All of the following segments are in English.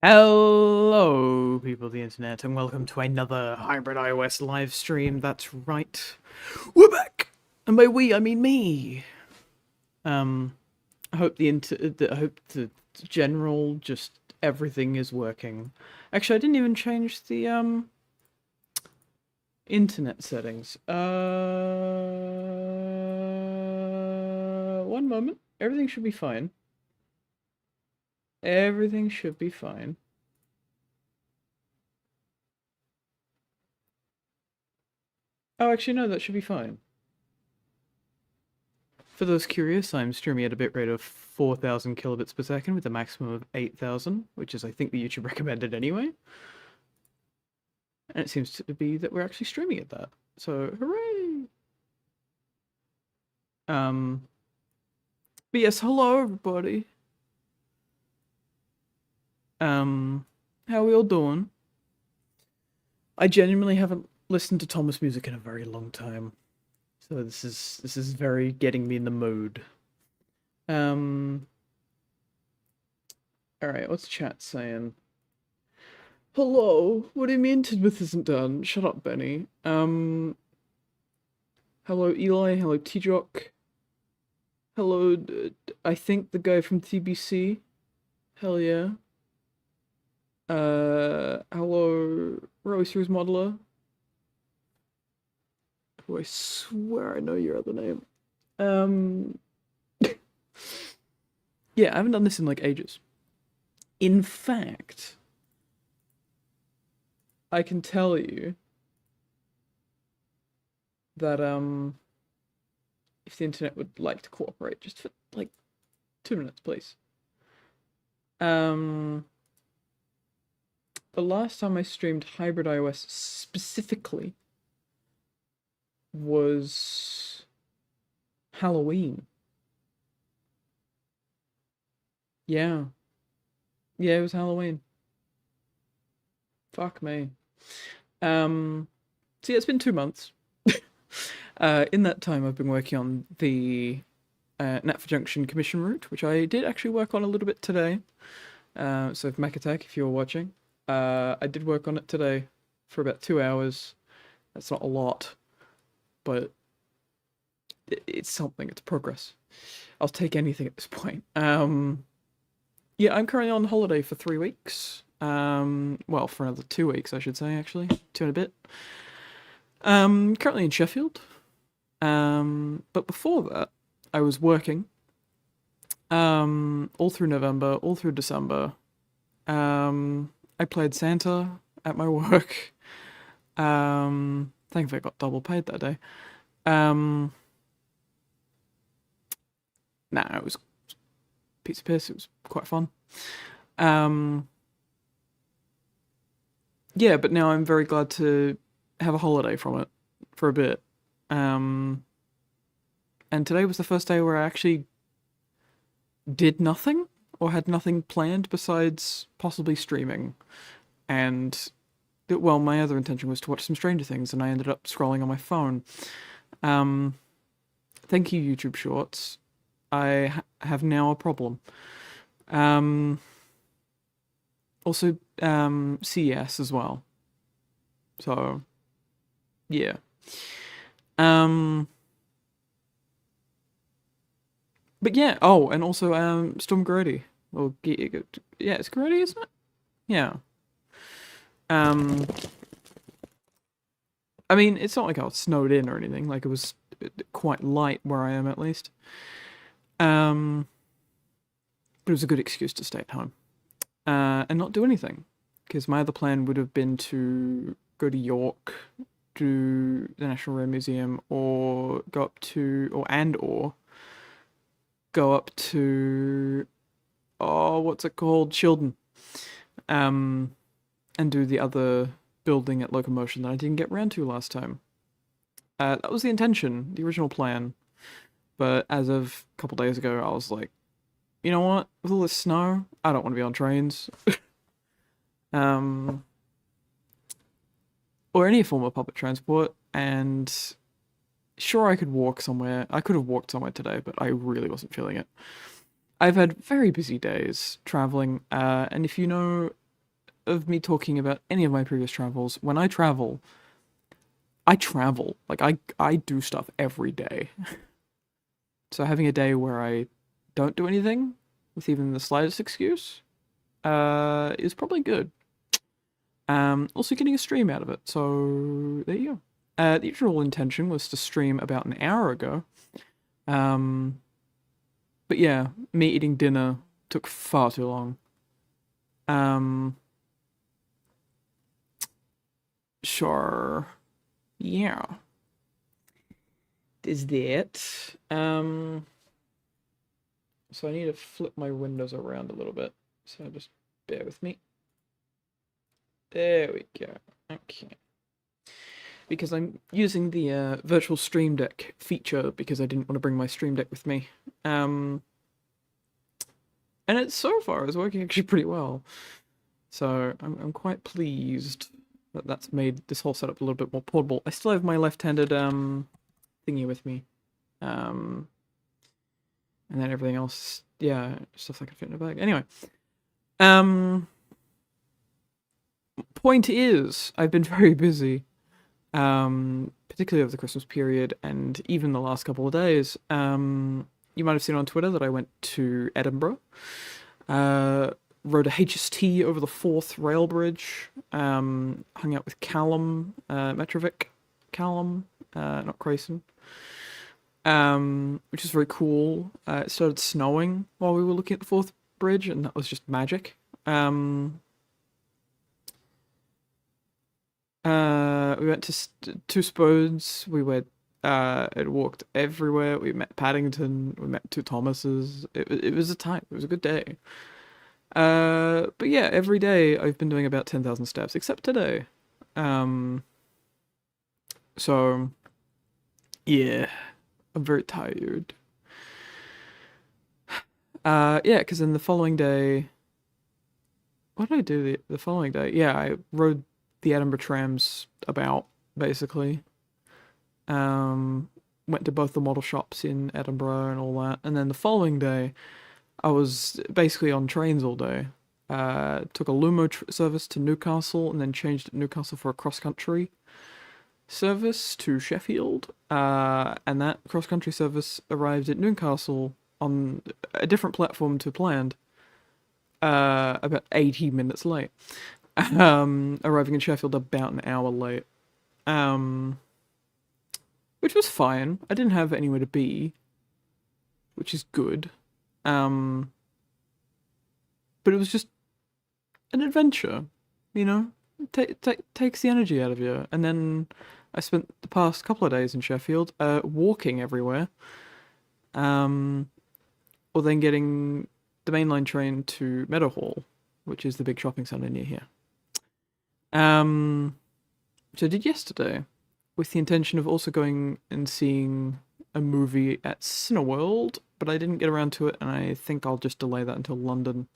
Hello, people of the internet, and welcome to another hybrid iOS live stream. That's right, we're back, and by we I mean me. Um, I hope I hope the general just everything is working. Actually, I didn't even change the internet settings. One moment. Everything should be fine. Everything should be fine. Oh, actually, no, that should be fine. For those curious, I'm streaming at a bitrate of 4,000 kilobits per second with a maximum of 8,000, which is, I think, the YouTube recommended anyway. And it seems to be that we're actually streaming at that. So, hooray! But yes, hello everybody. How are we all doing? I genuinely haven't listened to Thomas music in a very long time. So this is very getting me in the mood. Alright, what's chat saying? Hello, what do you mean Tidmouth isn't done? Shut up, Benny. Hello Eli, hello T-Jock. Hello, I think the guy from TBC. Hell yeah. Hello Roasters Modeler. Who I swear I know your other name. Yeah, I haven't done this in like ages. In fact, I can tell you that if the internet would like to cooperate just for like 2 minutes, please. The last time I streamed hybrid iOS specifically was Halloween. Yeah. Yeah, it was Halloween. Fuck me. So yeah, it's been 2 months. In that time, I've been working on the Natford Junction commission route, which I did actually work on a little bit today. So if Mac Attack, if you were watching, I did work on it today for about 2 hours. That's not a lot, but it's something. It's progress. I'll take anything at this point. Yeah, I'm currently on holiday for 3 weeks. Well, for another 2 weeks, I should say, actually. 2 and a bit. Currently in Sheffield. But before that, I was working. All through November, all through December. I played Santa at my work. Thankfully I got double paid that day. Nah, it was a piece of piss. It was quite fun. Yeah, but now I'm very glad to have a holiday from it for a bit. And today was the first day where I actually did nothing or had nothing planned besides possibly streaming. And well, my other intention was to watch some Stranger Things, and I ended up scrolling on my phone. Thank you, YouTube Shorts. I have now a problem. Also, CES as well. So, yeah. But yeah. Oh, and also, Storm Grody. Or yeah, it's Grody, isn't it? Yeah. I mean, it's not like I was snowed in or anything. Like, it was quite light where I am, at least. But it was a good excuse to stay at home. And not do anything. Because my other plan would have been to go to York, do the National Rail Museum, or go up to, or go up to, oh, what's it called? Shildon. And do the other building at Locomotion that I didn't get round to last time. That was the intention, the original plan. But as of a couple days ago, I was like, you know what? With all this snow, I don't want to be on trains. Or any form of public transport. And sure, I could walk somewhere. I could have walked somewhere today, but I really wasn't feeling it. I've had very busy days traveling, and if you know of me talking about any of my previous travels, when I travel, I travel. Like, I do stuff every day. So having a day where I don't do anything, with even the slightest excuse, is probably good. Also getting a stream out of it, so there you go. The original intention was to stream about an hour ago. But yeah, me eating dinner took far too long. Sure. Yeah. Is that. So I need to flip my windows around a little bit. So just bear with me. There we go. Okay. Because I'm using the virtual Stream Deck feature because I didn't want to bring my Stream Deck with me. And it so far is working actually pretty well. So I'm quite pleased that that's made this whole setup a little bit more portable. I still have my left-handed thingy with me. And then everything else, yeah, stuff I can fit in a bag. Anyway. Point is, I've been very busy. Particularly over the Christmas period and even the last couple of days. You might have seen on Twitter that I went to Edinburgh, rode a HST over the Forth rail bridge, hung out with Callum, Metrovic, Callum, not Crayson, which is very cool. It started snowing while we were looking at the Forth bridge, and that was just magic. We went to Two Spoons. We went. It walked everywhere. We met Paddington. We met two Thomases. It was a time. It was a good day. But yeah, every day I've been doing about 10,000 steps, except today. So yeah, I'm very tired. Yeah, because then the following day, what did I do the following day? Yeah, I rode the Edinburgh trams about, basically. Went to both the model shops in Edinburgh and all that. And then the following day, I was basically on trains all day. Took a Lumo service to Newcastle and then changed at Newcastle for a cross-country service to Sheffield. And that cross-country service arrived at Newcastle on a different platform to planned. About 80 minutes late. Arriving in Sheffield about an hour late. Which was fine. I didn't have anywhere to be, which is good. But it was just an adventure, you know? Takes the energy out of you. And then I spent the past couple of days in Sheffield, walking everywhere. Or then getting the mainline train to Meadowhall, which is the big shopping centre near here. So I did yesterday, with the intention of also going and seeing a movie at Cineworld, but I didn't get around to it, and I think I'll just delay that until London.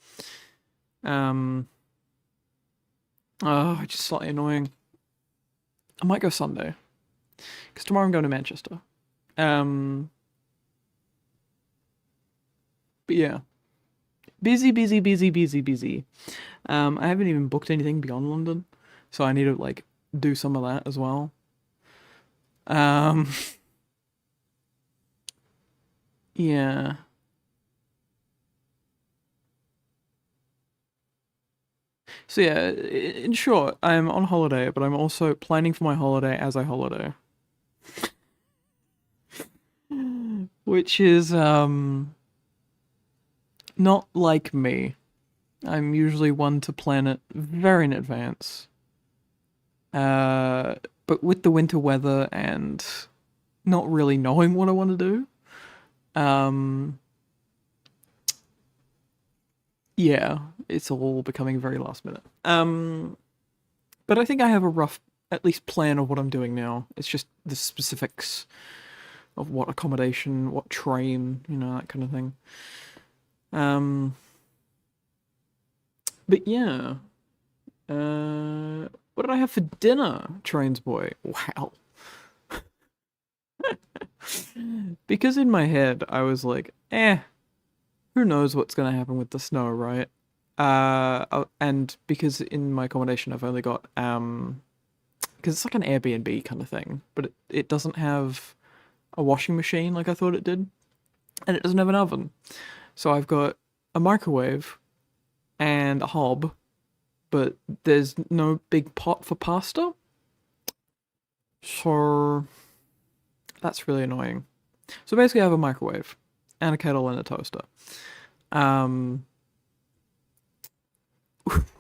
Just slightly annoying. I might go Sunday, because tomorrow I'm going to Manchester. But yeah. Busy. I haven't even booked anything beyond London, so I need to, like, do some of that as well. Yeah. So yeah, in short, I'm on holiday, but I'm also planning for my holiday as I holiday. Which is, not like me. I'm usually one to plan it very in advance. But with the winter weather and not really knowing what I want to do, yeah, it's all becoming very last minute. But I think I have a rough, at least, plan of what I'm doing now. It's just the specifics of what accommodation, what train, you know, that kind of thing. But yeah. What did I have for dinner, Trains Boy? Wow. Because in my head, I was like, who knows what's gonna happen with the snow, right? And because in my accommodation I've only got because it's like an Airbnb kind of thing, but it doesn't have a washing machine like I thought it did, and it doesn't have an oven. So I've got a microwave and a hob, but there's no big pot for pasta. So that's really annoying. So basically I have a microwave and a kettle and a toaster. Um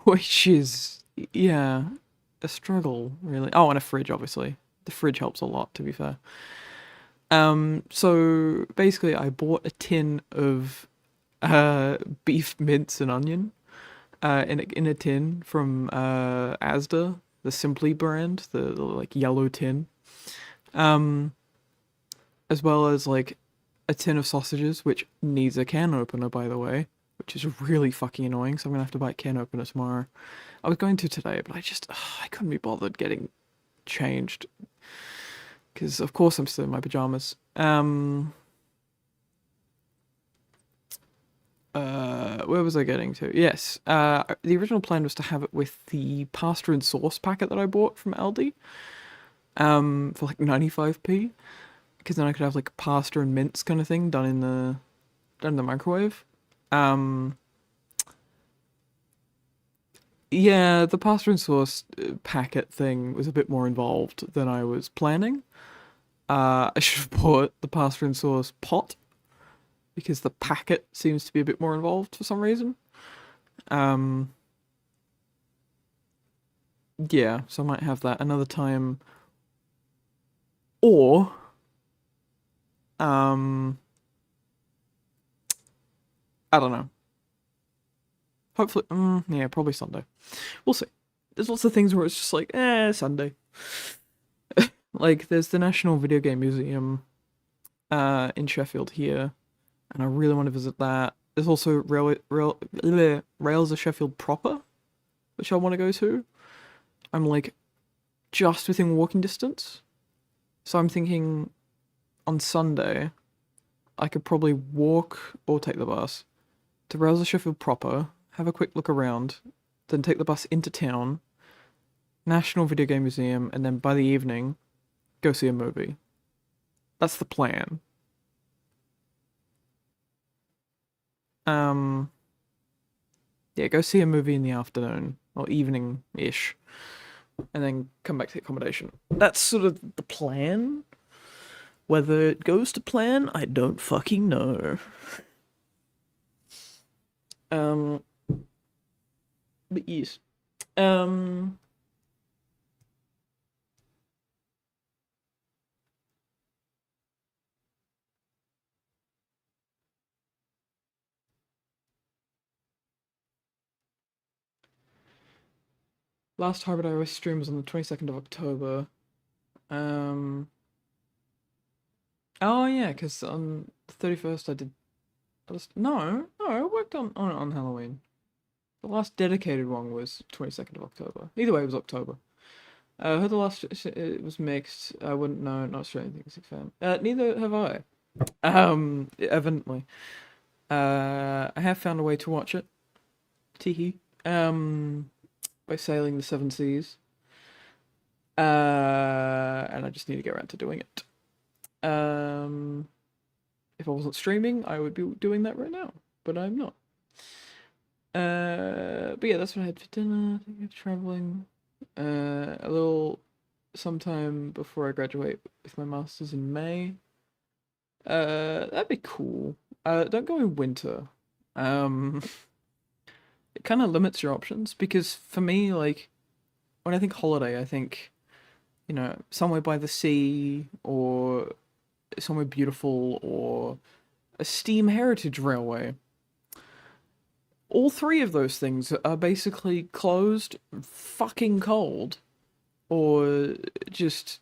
which is, yeah, a struggle, really. Oh, and a fridge, obviously. The fridge helps a lot, to be fair. So basically, I bought a tin of beef mince and onion in a tin from Asda, the Simply brand, the like yellow tin. Um, as well as like a tin of sausages, which needs a can opener, by the way, which is really fucking annoying. So I'm gonna have to buy a can opener tomorrow. I was going to today, but I couldn't be bothered getting changed because of course I'm still in my pajamas. Where was I getting to? Yes, the original plan was to have it with the pasta and sauce packet that I bought from Aldi, for like 95p, because then I could have like pasta and mince kind of thing done in the microwave. Um, yeah, the pasta and sauce packet thing was a bit more involved than I was planning. I should have bought the pasta and sauce pot because the packet seems to be a bit more involved for some reason. Um, yeah, so I might have that another time, or um, I don't know. Hopefully, yeah, probably Sunday. We'll see. There's lots of things where it's just like, Sunday. Like, there's the National Video Game Museum, in Sheffield here, and I really want to visit that. There's also Rails of Sheffield proper, which I want to go to. I'm like just within walking distance, so I'm thinking on Sunday I could probably walk or take the bus to Rails of Sheffield proper, have a quick look around, then take the bus into town, National Video Game Museum, and then by the evening go see a movie. That's the plan. Um, yeah, go see a movie in the afternoon or evening-ish, and then come back to the accommodation. That's sort of the plan. Whether it goes to plan, I don't fucking know. Um, but yes. Um, last Harvard iOS stream was on the 22nd of October. Um, oh yeah, because on the 31st no, I worked on Halloween. The last dedicated one was 22nd of October. Either way, it was October. I heard the last it was mixed. I wouldn't know, not Australian Things fan. Neither have I. Evidently. I have found a way to watch it. Teehee. By sailing the seven seas. And I just need to get around to doing it. If I wasn't streaming, I would be doing that right now, but I'm not. But yeah, that's what I had for dinner. I think traveling. A little sometime before I graduate with my masters in May. That'd be cool. Don't go in winter. Um, it kind of limits your options because for me, like, when I think holiday, I think, somewhere by the sea or somewhere beautiful or a steam heritage railway. All three of those things are basically closed, fucking cold, or just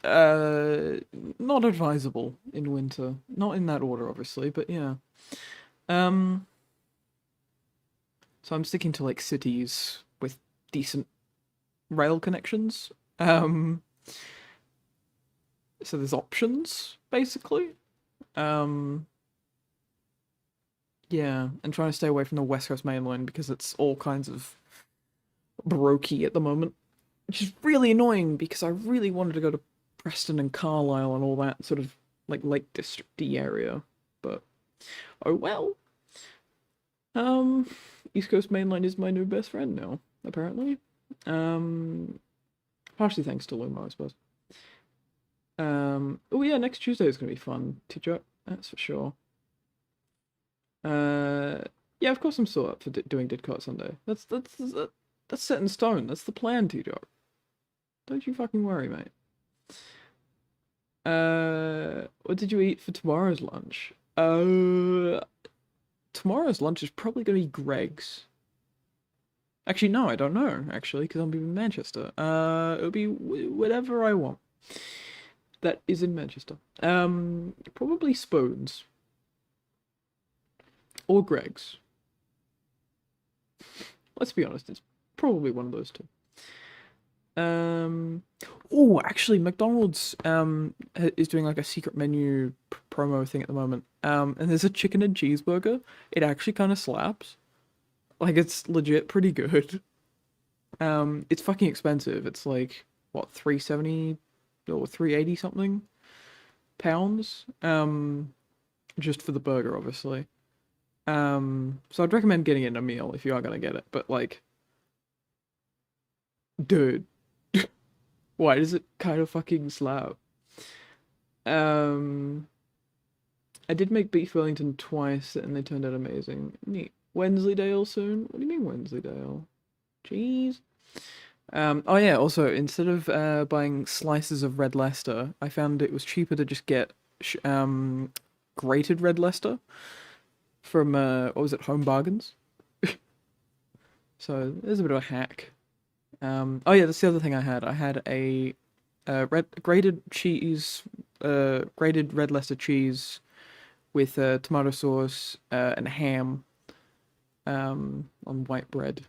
uh not advisable in winter. Not in that order, obviously, but yeah. Um, so I'm sticking to like cities with decent rail connections. Um, so there's options basically. Um, Yeah, and trying to stay away from the West Coast main line because it's all kinds of brokey at the moment, which is really annoying because I really wanted to go to Preston and Carlisle and all that sort of like Lake District-y area, but oh well. Um, East Coast main line is my new best friend now, apparently. Um, Partially thanks to Luma, I suppose. Oh yeah, next Tuesday is gonna be fun, teacher. That's for sure. Uh, yeah, of course I'm still up for doing Didcot Sunday. That's set in stone. That's the plan, teacher. Don't you fucking worry, mate. What did you eat for tomorrow's lunch? Tomorrow's lunch is probably gonna be Greg's. Actually, no, I don't know, actually, because I'll be in Manchester. It'll be whatever I want. That is in Manchester. Probably Spoons. Or Greg's. Let's be honest, it's probably one of those two. Oh, actually, McDonald's is doing like a secret menu promo thing at the moment. And there's a chicken and cheeseburger. It actually kind of slaps. Like it's legit pretty good. It's fucking expensive. It's like what, 370 or 380 something pounds. Just for the burger, obviously. So I'd recommend getting it in a meal if you are gonna get it. But like, dude, why does it kind of fucking slap? I did make beef Wellington twice and they turned out amazing. Neat. Wensleydale soon? What do you mean Wensleydale? Jeez. Oh yeah, also, instead of buying slices of red Leicester, I found it was cheaper to just get grated red Leicester from, what was it, Home Bargains? So, there's a bit of a hack. Oh yeah, that's the other thing I had. I had a grated cheese, grated red Leicester cheese with tomato sauce and ham on white bread.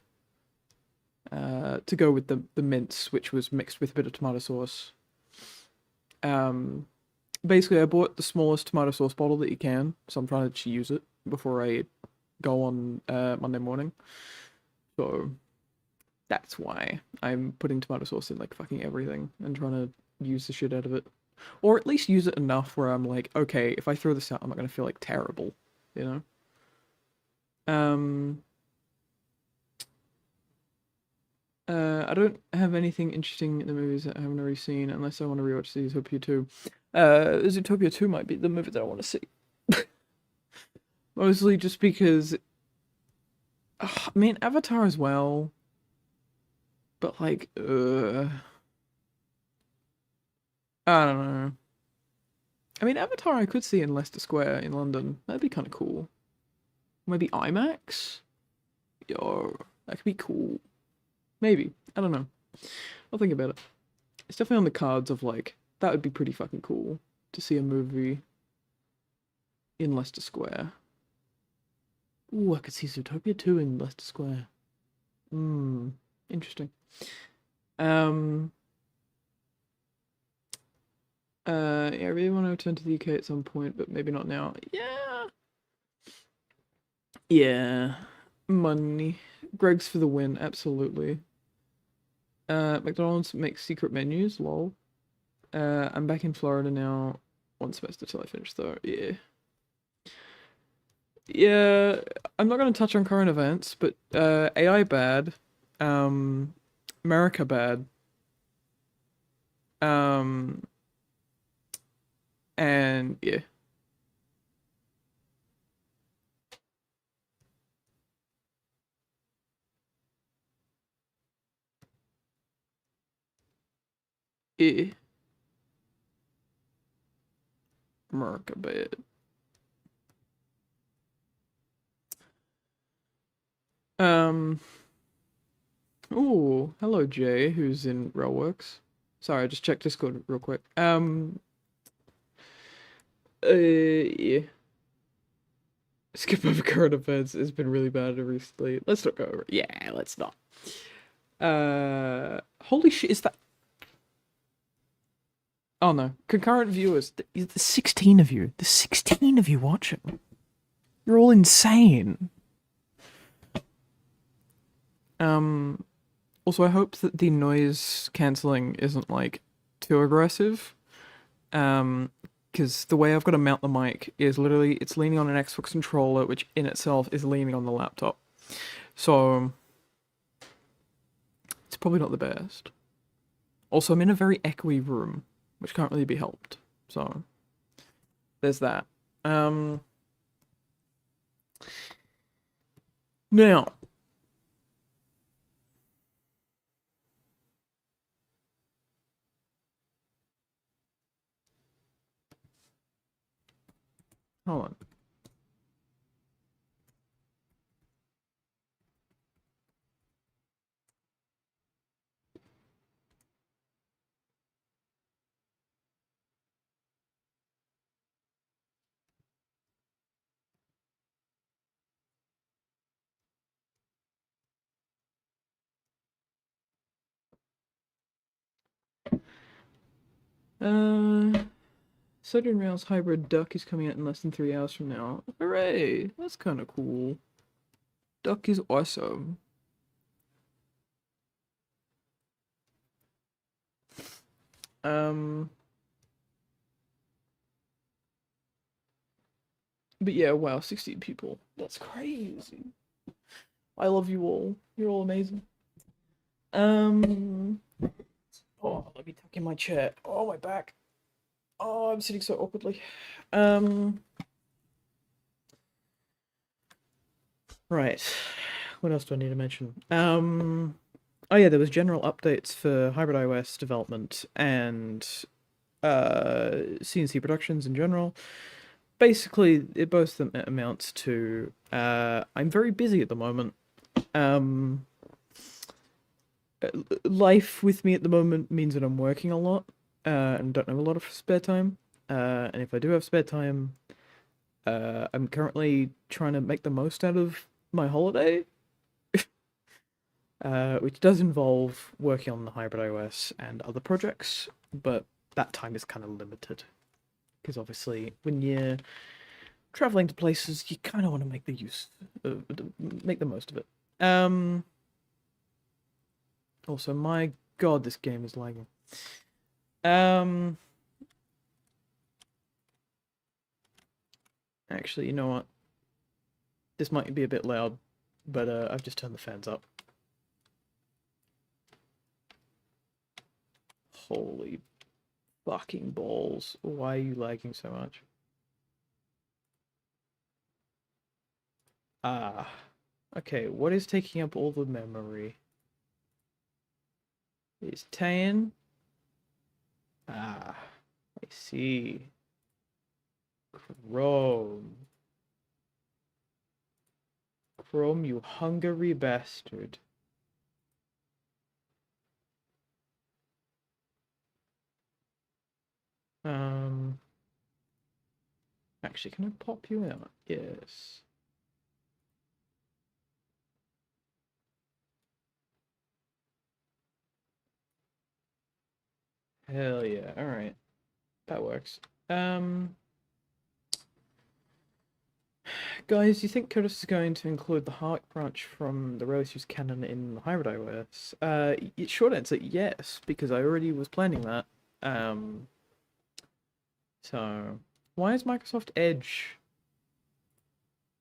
To go with the mince, which was mixed with a bit of tomato sauce. Basically, I bought the smallest tomato sauce bottle that you can, so I'm trying to use it before I go on Monday morning. So that's why I'm putting tomato sauce in like fucking everything and trying to use the shit out of it. Or at least use it enough where I'm like, okay, if I throw this out, I'm not gonna feel like terrible, you know? I don't have anything interesting in the movies that I haven't already seen, unless I want to rewatch Zootopia 2. Zootopia 2 might be the movie that I want to see. Mostly just because, I mean, Avatar as well, but like, I don't know. I mean, Avatar I could see in Leicester Square in London. That'd be kind of cool. Maybe IMAX? Yo, that could be cool. Maybe. I don't know. I'll think about it. It's definitely on the cards of like, that would be pretty fucking cool to see a movie in Leicester Square. Ooh, I could see Zootopia 2 in Leicester Square. Interesting. Yeah, I really want to return to the UK at some point, but maybe not now. Yeah. Yeah. Money. Greg's for the win, absolutely. McDonald's makes secret menus, lol. I'm back in Florida now. 1 semester till I finish though, yeah. Yeah, I'm not gonna touch on current events, but AI bad. America bad. And yeah. Yeah. America bad. Oh, hello Jay, who's in Railworks. Sorry, I just checked Discord real quick. Yeah. Skip over current events. It's been really bad recently. Let's not go over it. Yeah, let's not. Holy shit, is that... Oh no, concurrent viewers. There's 16 of you. There's 16 of you watching. You're all insane. Also, I hope that the noise cancelling isn't like too aggressive. Because the way I've got to mount the mic is literally it's leaning on an Xbox controller, which in itself is leaning on the laptop. So it's probably not the best. Also, I'm in a very echoey room, which can't really be helped. So there's that. Now, hold on. Southern Rail's hybrid duck is coming out in less than 3 hours from now. Hooray! That's kind of cool. Duck is awesome. But yeah, wow, 16 people. That's crazy. I love you all. You're all amazing. Oh, let me tuck in my chair. Oh, my back. Oh, I'm sitting so awkwardly. Right. What else do I need to mention? Oh yeah, there was general updates for Hybrid iOS development and CNC Productions in general. Basically, it both amounts to I'm very busy at the moment. Life with me at the moment means that I'm working a lot and don't have a lot of spare time. And if I do have spare time, I'm currently trying to make the most out of my holiday, which does involve working on the Hybrid iOS and other projects, but that time is kind of limited. Because obviously, when you're traveling to places, you kind of want to make make the most of it. Also, my god, this game is lagging. Actually, you know what? This might be a bit loud, but I've just turned the fans up. Holy fucking balls. Why are you lagging so much? Ah. Okay, what is taking up all the memory? Is Tan? Ah, I see. Chrome. Chrome, you hungry bastard. Actually, can I pop you out? Yes. Hell yeah. Alright. That works. Guys, do you think Curtis is going to include the Hark branch from the Rose canon in the Hybrid iOS? Short answer, yes, because I already was planning that. So why is Microsoft Edge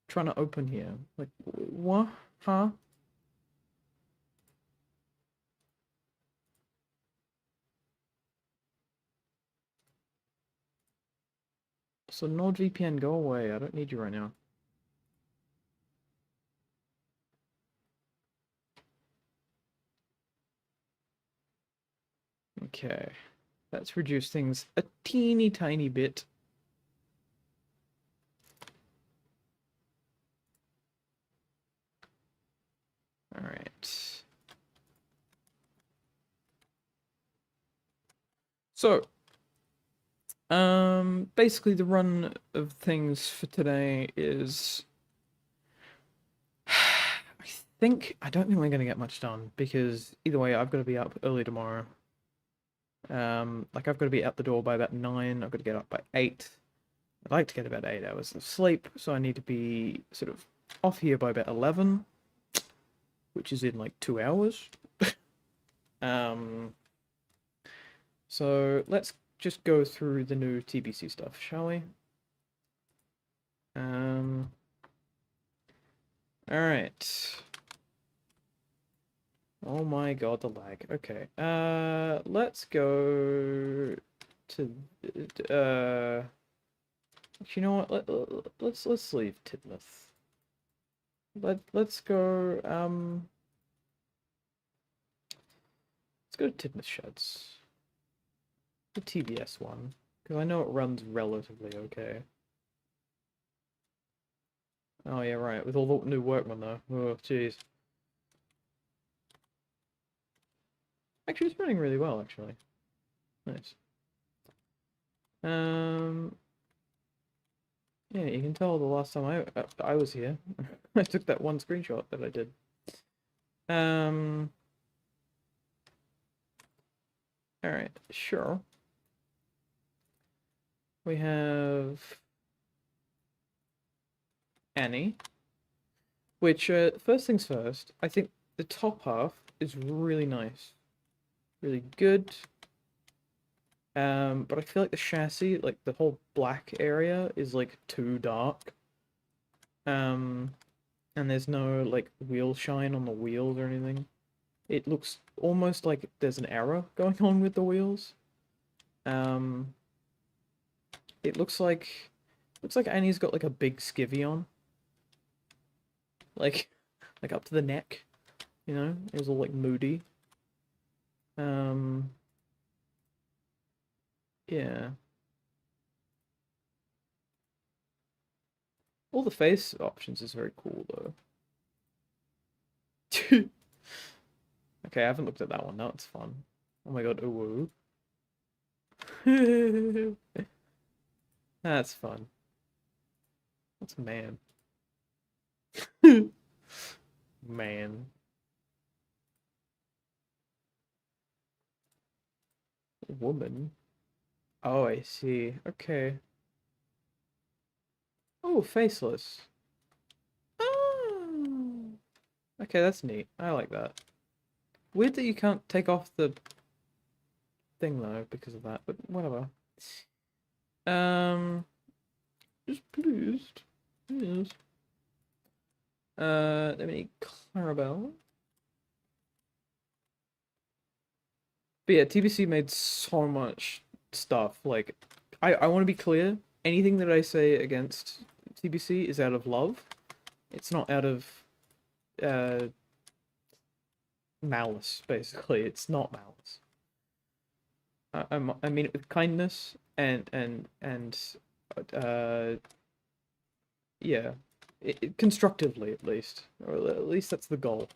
trying to open here? Like, what? Huh? So NordVPN, go away. I don't need you right now. Okay. Let's reduce things a teeny tiny bit. Alright. So, basically the run of things for today is I don't think we're gonna get much done because either way I've got to be up early tomorrow. Like I've got to be out the door by about 9, I've got to get up by 8. I'd like to get about 8 hours of sleep, so I need to be sort of off here by about 11, which is in like 2 hours. Um, so let's just go through the new TBC stuff, shall we? All right. Oh my god, the lag. Okay. Let's go to you know what? Let's leave Tidmouth. Let's go let's go to Tidmouth Sheds. The TBS one, because I know it runs relatively okay. Oh yeah, right. With all the new workmen though. Oh jeez. Actually, it's running really well. Actually, nice. Yeah, you can tell the last time I was here, I took that one screenshot that I did. All right, sure. We have Annie, which first things first. I think the top half is really nice, really good. But I feel like the chassis, like the whole black area, is like too dark. And there's no like wheel shine on the wheels or anything. It looks almost like there's an error going on with the wheels. It looks like Annie's got like a big skivvy on, like like up to the neck. You know, it was all like moody. Yeah. All the face options is very cool though. Okay, I haven't looked at that one. Now it's fun. Oh my god, ooh. That's fun. What's man? Man. Woman? Oh, I see. Okay. Oh, faceless. Oh. Okay, that's neat. I like that. Weird that you can't take off the thing though because of that, but whatever. Just pleased. Yes. Let me Clarabelle. But yeah, TBC made so much stuff. Like, I want to be clear. Anything that I say against TBC is out of love. It's not out of uh malice. Basically, it's not malice. I mean it with kindness and uh yeah, constructively at least, or at least that's the goal.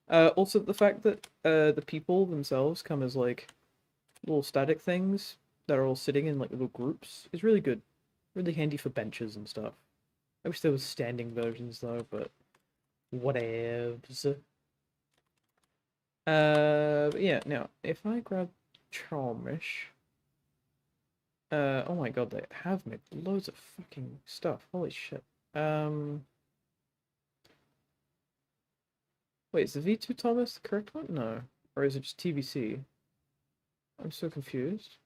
Also the fact that the people themselves come as like little static things that are all sitting in like little groups is really good, really handy for benches and stuff. I wish there was standing versions though, but whatevs. But yeah, now if I grab Charmish, oh my god, they have made loads of fucking stuff. Holy shit. Wait, is the V2 Thomas the correct one? No. Or is it just TBC? I'm so confused.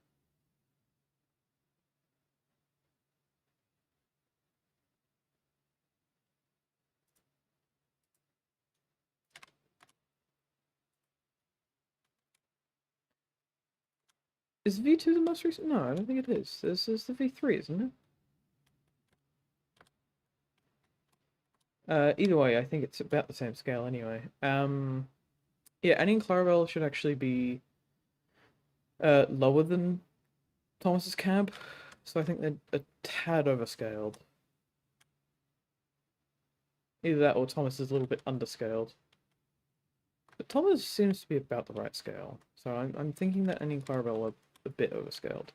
Is V2 the most recent? No, I don't think it is. This is the V3, isn't it? Either way, I think it's about the same scale anyway. Yeah, Annie and Clarabelle should actually be lower than Thomas's cab, so I think they're a tad overscaled. Either that or Thomas is a little bit underscaled. But Thomas seems to be about the right scale, so I'm thinking that Annie and Clarabelle are a bit overscaled.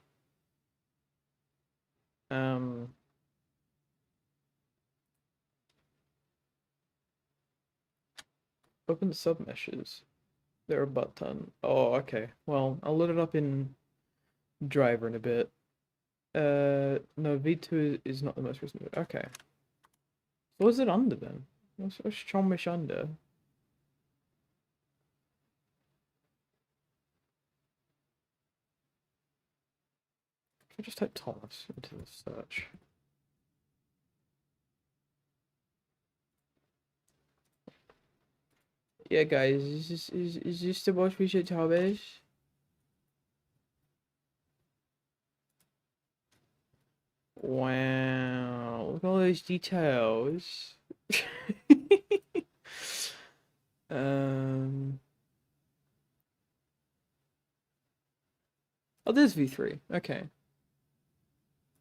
Open the submeshes. They're a butt ton. Oh, okay. Well, I'll load it up in Driver in a bit. No, V2 is not the most recent. Okay. What was it under then? What's Chomish under? I just type Thomas into the search. Yeah, guys, is this the most recent Thomas? Wow, look at all those details. um. Oh, there's V3. Okay.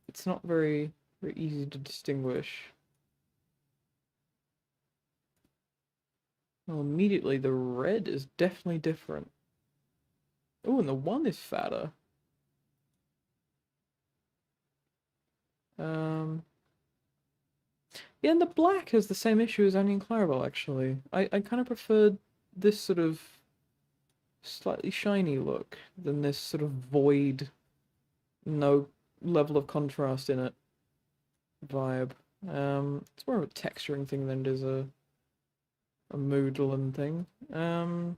It's not very easy to distinguish. Well, immediately the red is definitely different. Oh, and the one is fatter. Um. Yeah, and the black has the same issue as Onion Clarabelle, actually. I kind of preferred this sort of slightly shiny look than this sort of void, no level of contrast in it vibe. It's more of a texturing thing than it is a moodland thing. Yeah,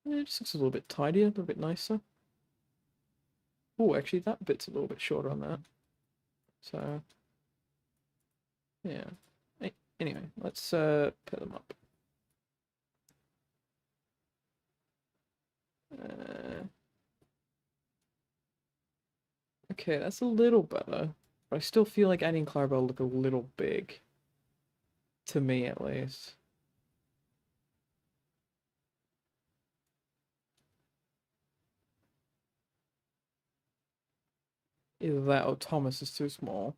it just looks a little bit tidier, a little bit nicer. Oh, actually, that bit's a little bit shorter on that. So, yeah. Anyway, let's put them up. Okay, that's a little better. But I still feel like Annie and Clarabelle look a little big. To me, at least. Either that or Thomas is too small.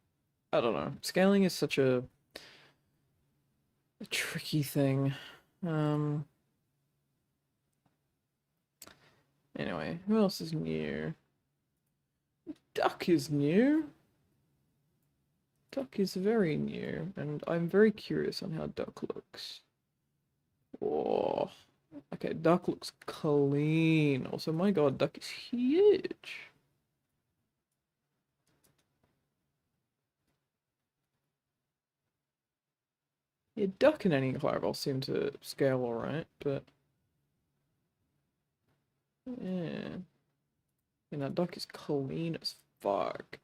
I don't know. Scaling is such a tricky thing. Um. Anyway, who else is new? Duck is new. Duck is very new, and I'm very curious on how Duck looks. Oh, okay, Duck looks clean. Also, my God, Duck is huge. Yeah, Duck and any Clarabelle seem to scale alright, but yeah. And that Duck is clean as fuck.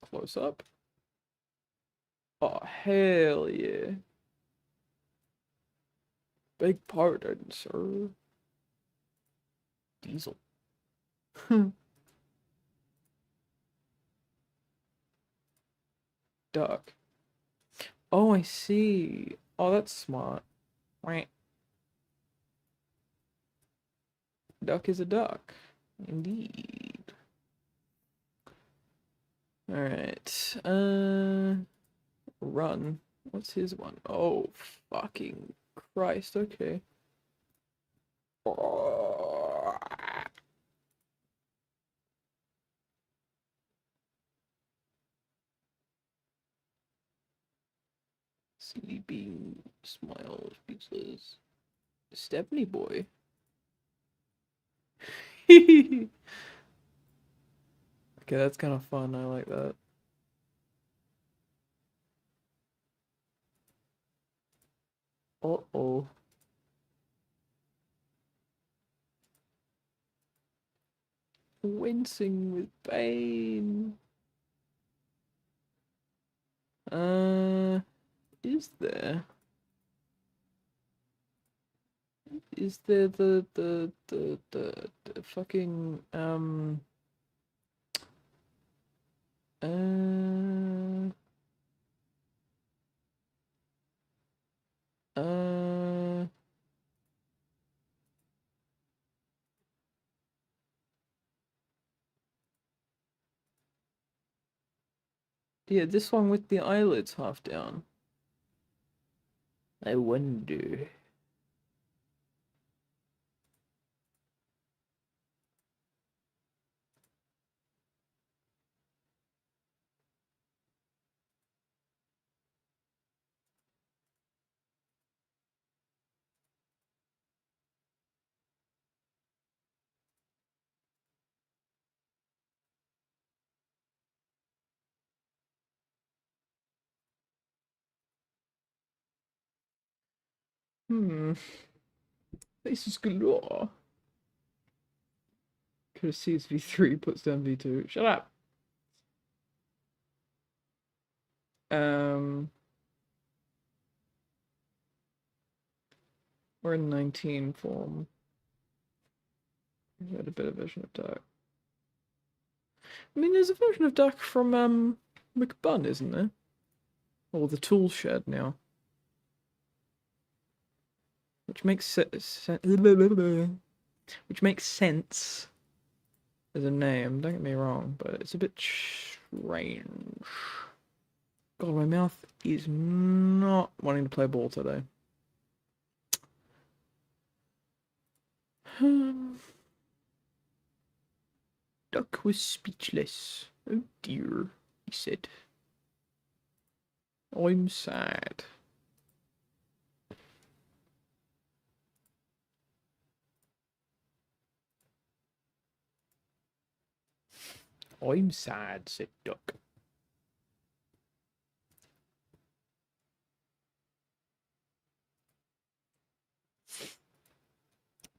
Close up. Oh, hell yeah. Big pardon, sir. Diesel. Duck. Oh, I see. Oh, that's smart. Right. Duck is a duck. Indeed. Alright. Run. What's his one? Oh, fucking Christ. Okay. Oh. Sleeping, smiles, pizzas. Stephanie boy. Okay, that's kind of fun. I like that. Uh-oh. Wincing with pain. Uh, is there? Is there the fucking uh uh yeah, this one with the eyelids half down. I wonder. Faces galore. Could have seized V3, puts down V2. Shut up. We're in 19 form. We had a bit of version of Dark. I mean, there's a version of Dark from McBun, isn't there? Or the Tool Shed now. Which makes sense as a name, don't get me wrong, but it's a bit strange. God, my mouth is not wanting to play ball today. Duck was speechless. Oh dear, he said. I'm sad. I'm sad, said Duck.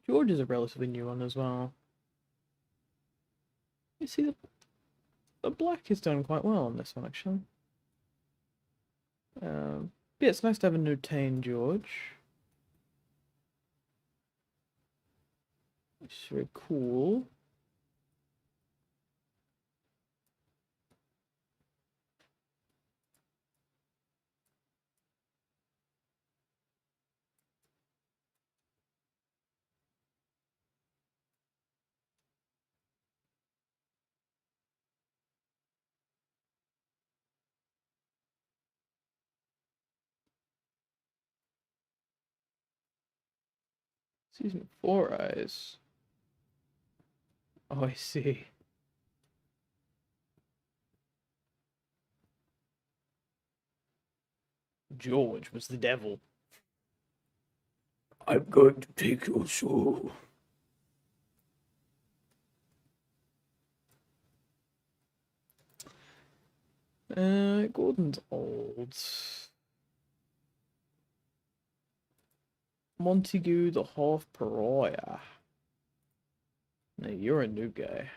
George is a relatively new one as well. You see, the black is done quite well on this one, actually. Yeah, it's nice to have a new Tane George. It's very cool. Excuse me, 4 eyes. Oh, I see. George was the devil. I'm going to take your soul. Gordon's old. Montague the half pariah. No, you're a new guy.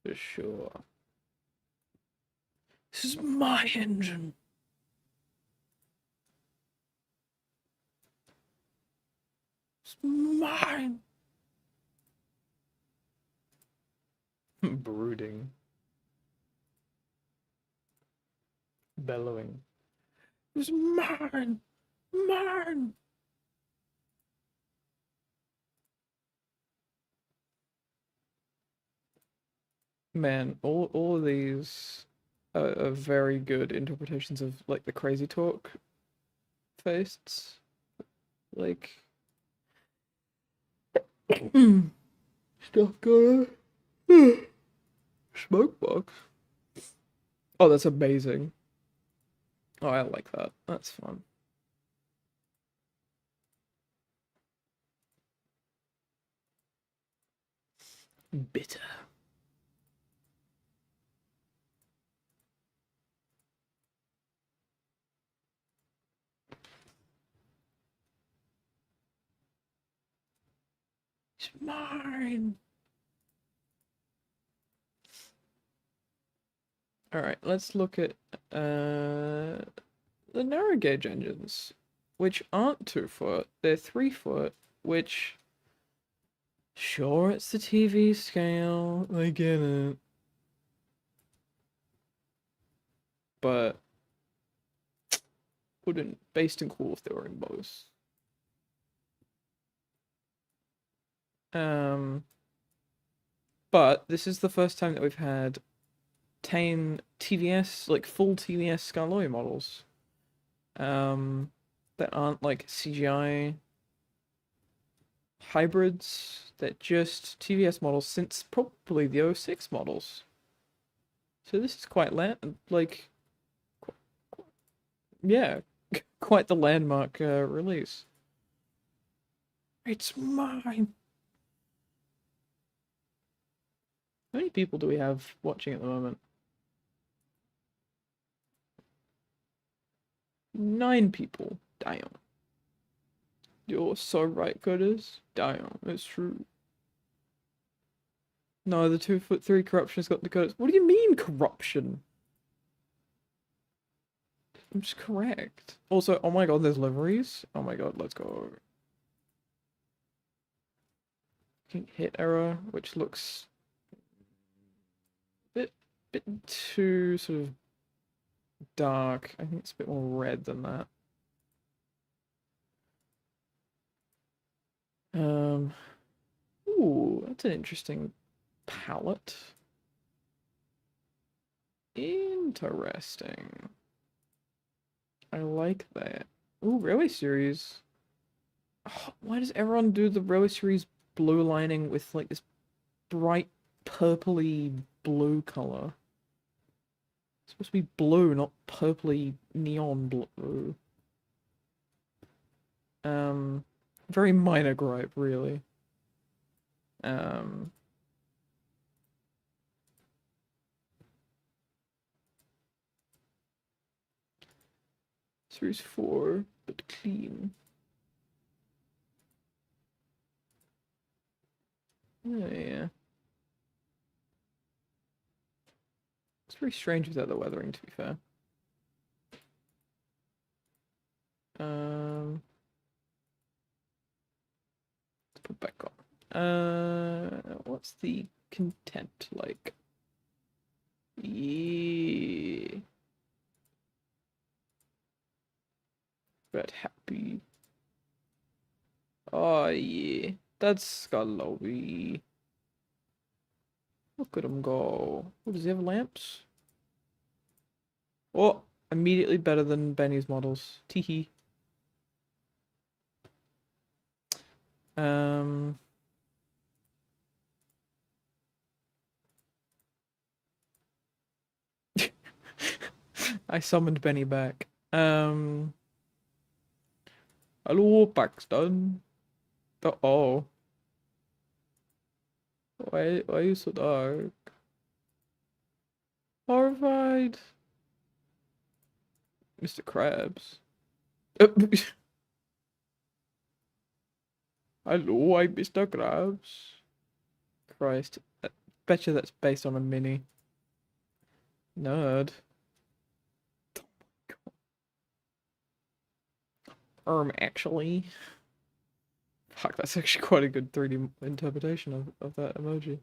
For sure. This is my engine. It's mine. Brooding. Bellowing. It's mine. Mine. Man, all of these are very good interpretations of like the crazy talk faces. Like stuff going on. Smoke box. Oh, that's amazing. Oh, I like that. That's fun. Bitter. It's mine. Alright, let's look at the narrow gauge engines, which aren't 2-foot, they're 3-foot, which sure it's the TV scale, I get it. But wouldn't based and cool if they were in both. But this is the first time that we've had Tane TVS, like full TVS Scarloy models. That aren't like CGI hybrids, that just TVS models since probably the 06 models. So this is quite like, yeah, quite the landmark release. It's mine. How many people do we have watching at the moment? 9 people. Damn. You're so right, Curtis. Damn, it's true. No, the 2'3" corruption has got the Curtis. What do you mean corruption? I'm just correct. Also, oh my god, there's liveries. Oh my god, let's go. Hit error, which looks a bit too sort of dark. I think it's a bit more red than that. Ooh, that's an interesting palette. Interesting. I like that. Ooh, Railway Series. Oh, why does everyone do the Railway Series blue lining with like this bright purpley blue color? It's supposed to be blue, not purpley neon blue. Very minor gripe, really. Series 4, but clean. Oh, yeah. It's very strange without the weathering, to be fair. Let's put back on. What's the content like? Yeah. Red happy. Oh yeah. That's Scaloby. Look at him go. Oh, does he have lamps? Oh, immediately better than Benny's models. Teehee. Um I summoned Benny back. Hello, Paxton. Oh. Why are you so dark? Horrified. Mr. Krabs. Hello, I'm Mr. Krabs. Christ. I bet you that's based on a mini. Nerd. Actually. Fuck, that's actually quite a good 3D interpretation of that emoji.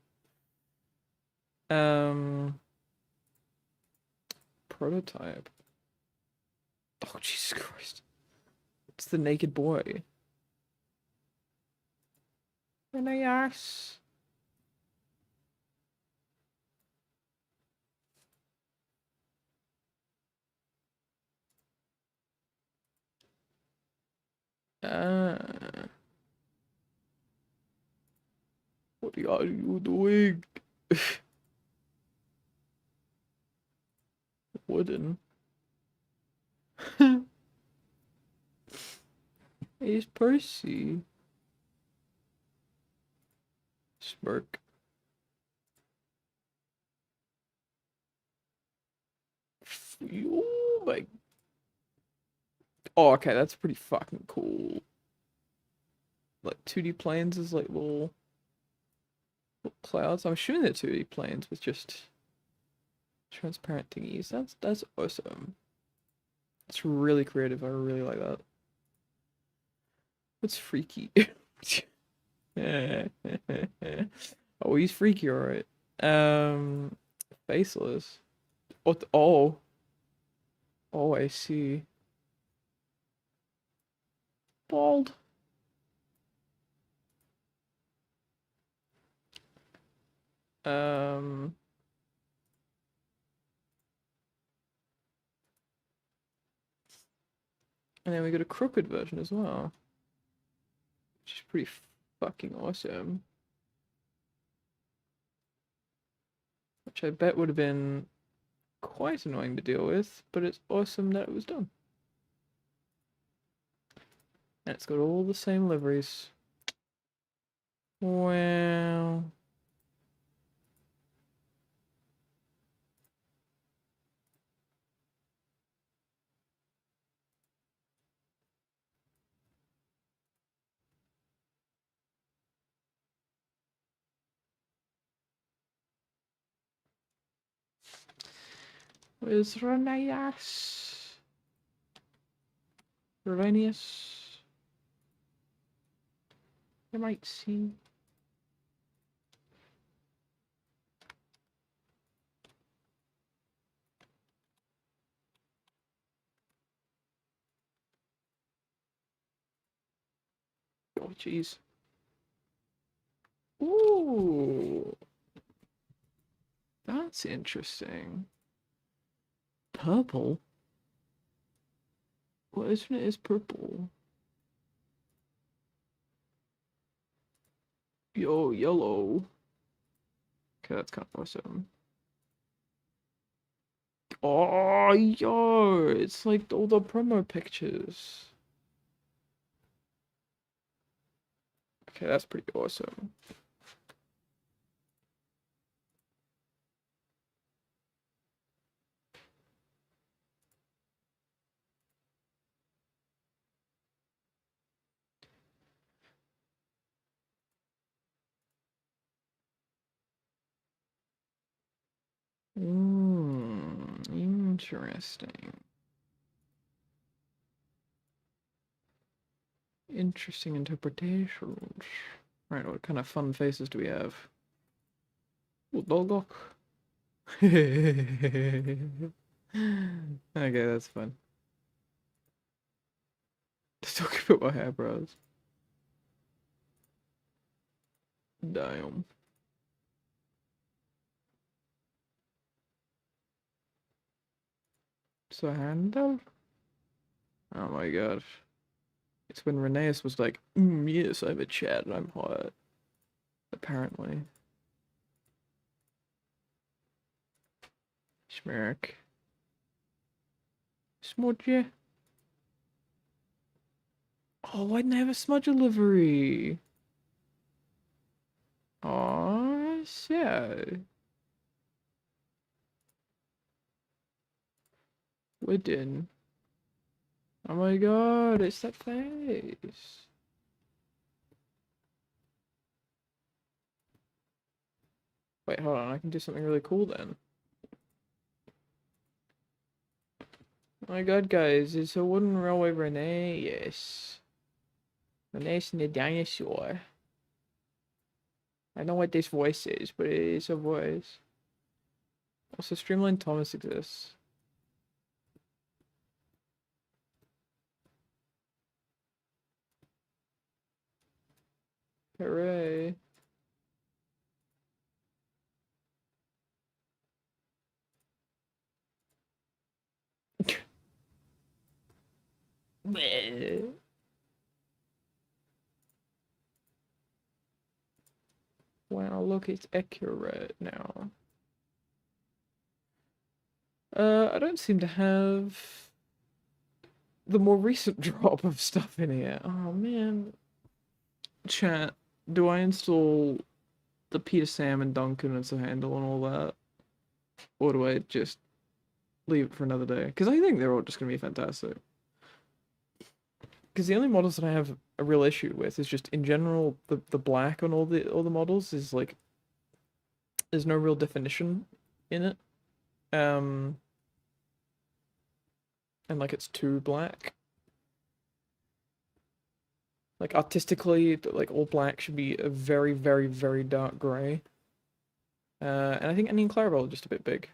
Prototype. Oh, Jesus Christ. It's the naked boy. Yes. What are you doing? Wooden. He's Percy. Smirk. Oh my. Oh, okay, that's pretty fucking cool. Like 2D planes is like little clouds. I'm assuming they're 2D planes with just transparent thingies. That's awesome. It's really creative. I really like that. What's freaky? Oh, he's freaky, alright. Faceless. What? Oh, I see. Bald. Um, and then we got a crooked version as well, which is pretty fucking awesome. Which I bet would have been quite annoying to deal with, but it's awesome that it was done. And it's got all the same liveries. Wow. Where's Ranias? Ranius? You might see. Oh, jeez. Ooh. That's interesting. Purple? Well, isn't it is purple? Yo, yellow. Okay, that's kind of awesome. Oh, yo! It's like all the promo pictures. Okay, that's pretty awesome. Interesting. Interesting interpretations. Right, what kind of fun faces do we have? Oh, Dolgok. Okay, that's fun. Let's talk about my eyebrows. Damn. So handle? Oh my god. It's when Rheneas was like, yes, I'm a Chad and I'm hot. Apparently. Schmerk. Smudge. Oh, why didn't I have a smudger livery? Aw, sad. Wooden. Oh my god, it's that face. Wait, hold on, I can do something really cool then. Oh my god, guys, it's a wooden railway Renee, yes. Renee's the dinosaur. I don't know what this voice is, but it is a voice. Also, Streamline Thomas exists. Hooray. Wow, look, it's accurate now. I don't seem to have the more recent drop of stuff in here. Oh, man. Chat, do I install the Peter, Sam, and Duncan as a handle and all that? Or do I just leave it for another day? Because I think they're all just going to be fantastic. Because the only models that I have a real issue with is just, in general, the black on all the models is, like, there's no real definition in it. And, like, it's too black. Like, artistically, like, all black should be a very, very, very dark grey. And I think Annie and Clarabelle are just a bit big.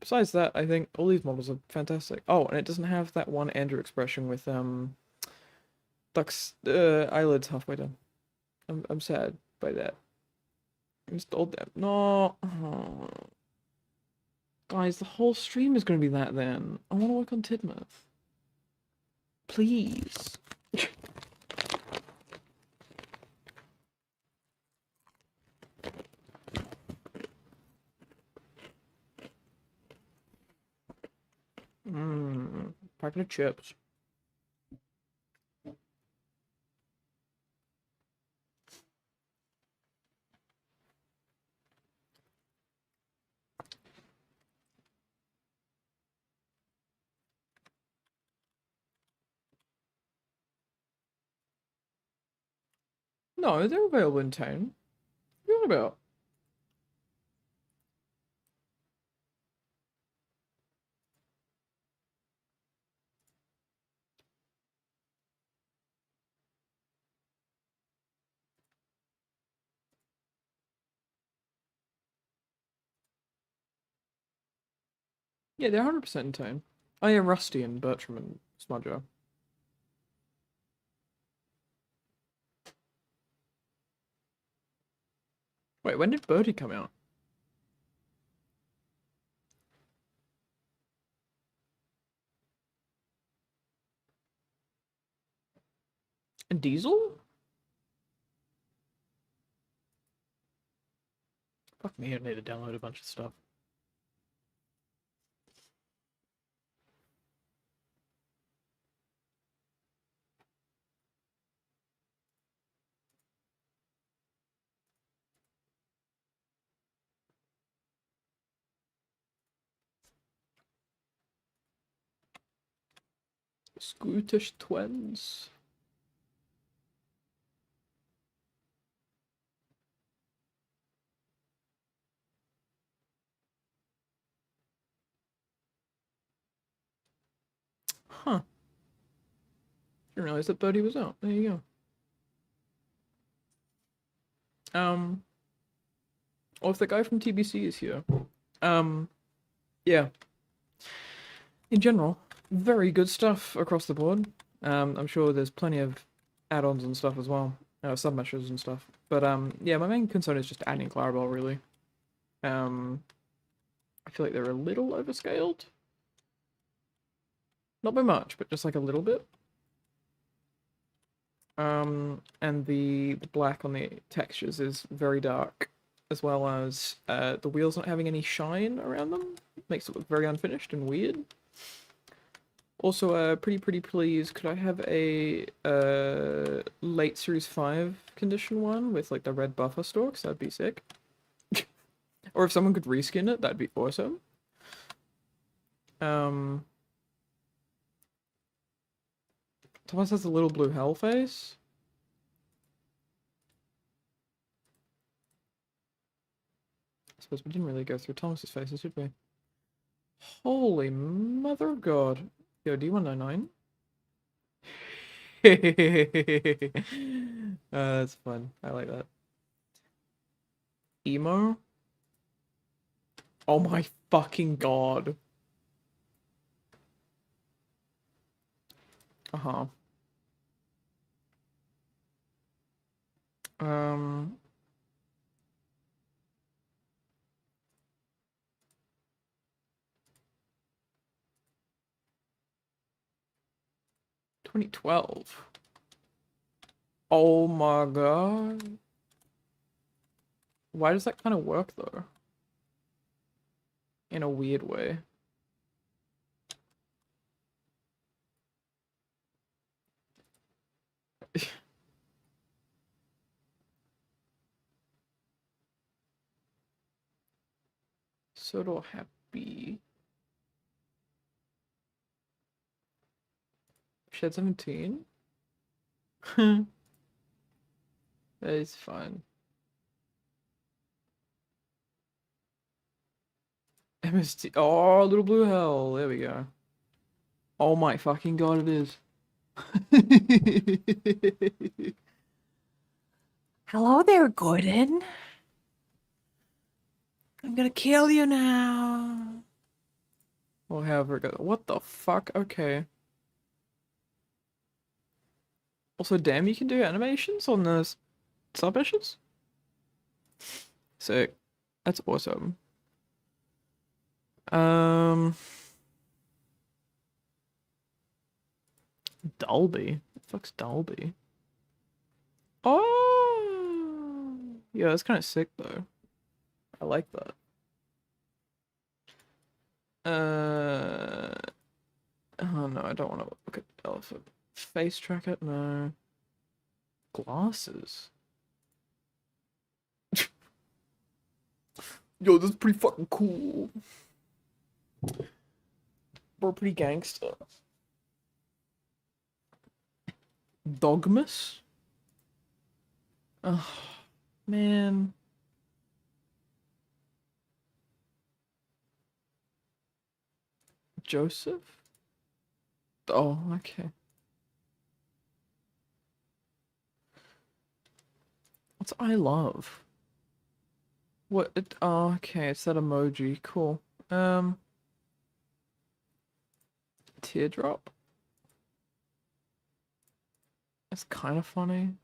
Besides that, I think all these models are fantastic. Oh, and it doesn't have that one Andrew expression with, Duck's, eyelids halfway done. I'm sad by that. Installed them. No. Oh. Guys, the whole stream is going to be that then. I want to work on Tidmouth. Please. Packet of chips. No, they're available in town. What are you on about? Yeah, they're 100% in tone. Oh yeah, Rusty and Bertram and Smudger. Wait, when did Birdie come out? And Diesel? Fuck me, I need to download a bunch of stuff. Scootish Twins. Huh. Didn't realize that Birdie was out. There you go. Or if the guy from TBC is here. Yeah. In general, very good stuff across the board. I'm sure there's plenty of add-ons and stuff as well. Submeshes and stuff. But yeah, my main concern is just adding Clarabelle, really. I feel like they're a little overscaled. Not by much, but just like a little bit. And the black on the textures is very dark, as well as the wheels not having any shine around them. Makes it look very unfinished and weird. Also, pretty please, could I have a late Series 5 condition one with like the red buffer stalks? That'd be sick. Or if someone could reskin it, that'd be awesome. Thomas has a little blue hell face. I suppose we didn't really go through Thomas's faces, did we? Holy mother of God. Yo, D199? That's fun. I like that. Emo? Oh my fucking God. Uh-huh. 2012. Oh my God. Why does that kind of work though? In a weird way. So happy. Shed 17? That is fine. MST. Oh, little blue hell. There we go. Oh my fucking God, it is. Hello there, Gordon. I'm gonna kill you now. Or however it goes. What the fuck? Okay. Also, damn, you can do animations on the submissions? Sick. That's awesome. Dolby? What the fuck's Dolby? Oh! Yeah, that's kind of sick, though. I like that. Oh no, I don't want to look at elephant. Face track it? No. Glasses? Yo, this is pretty fucking cool. We're pretty gangster. Dogmas? Oh, man. Joseph? Oh, okay. What's I love? What? Oh, okay, it's that emoji. Cool. teardrop. That's kind of funny.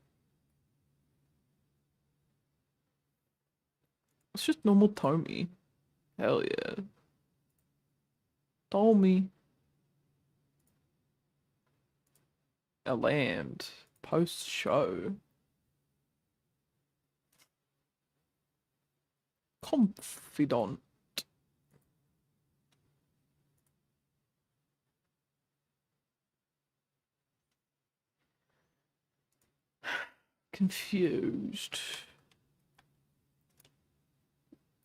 It's just normal Tommy. Hell yeah. Tommy. A land. Post-show. Confidant. Confused.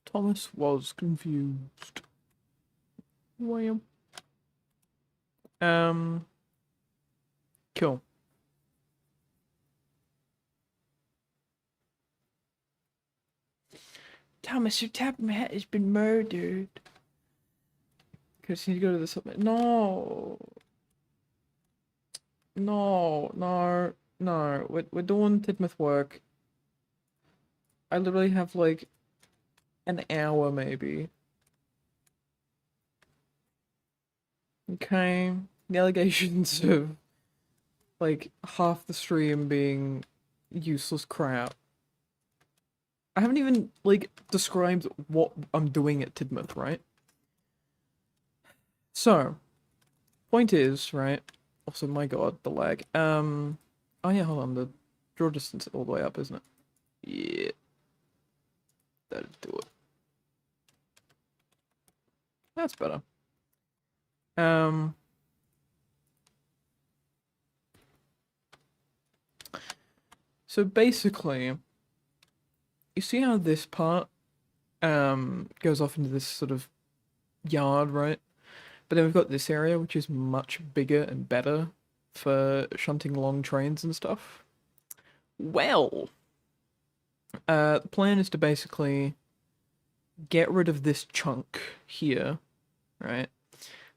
Thomas was confused. Well. Cool. Thomas, your tablet has been murdered. Because you need to go to the submit. No. No, no, no. We're doing Tidmouth work. I literally have like an hour maybe. Okay. The allegations of like half the stream being useless crap. I haven't even like described what I'm doing at Tidmouth, right? So, point is, right? Also, my god, the lag. Oh yeah, hold on, the draw distance all the way up, isn't it? Yeah. That'll do it. That's better. So basically, you see how this part goes off into this sort of yard, right? But then we've got this area which is much bigger and better for shunting long trains and stuff. Well, the plan is to basically get rid of this chunk here, right?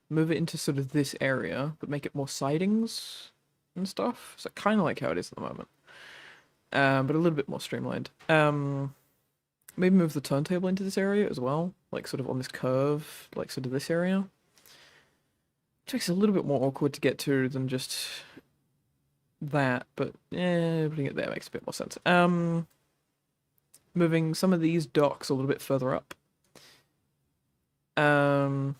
Move it into sort of this area, but make it more sidings and stuff. So kind of like how it is at the moment. But a little bit more streamlined. Maybe move the turntable into this area as well, like sort of on this curve, like sort of this area. Which makes it a little bit more awkward to get to than just that, but yeah, putting it there makes a bit more sense. Moving some of these docks a little bit further up. And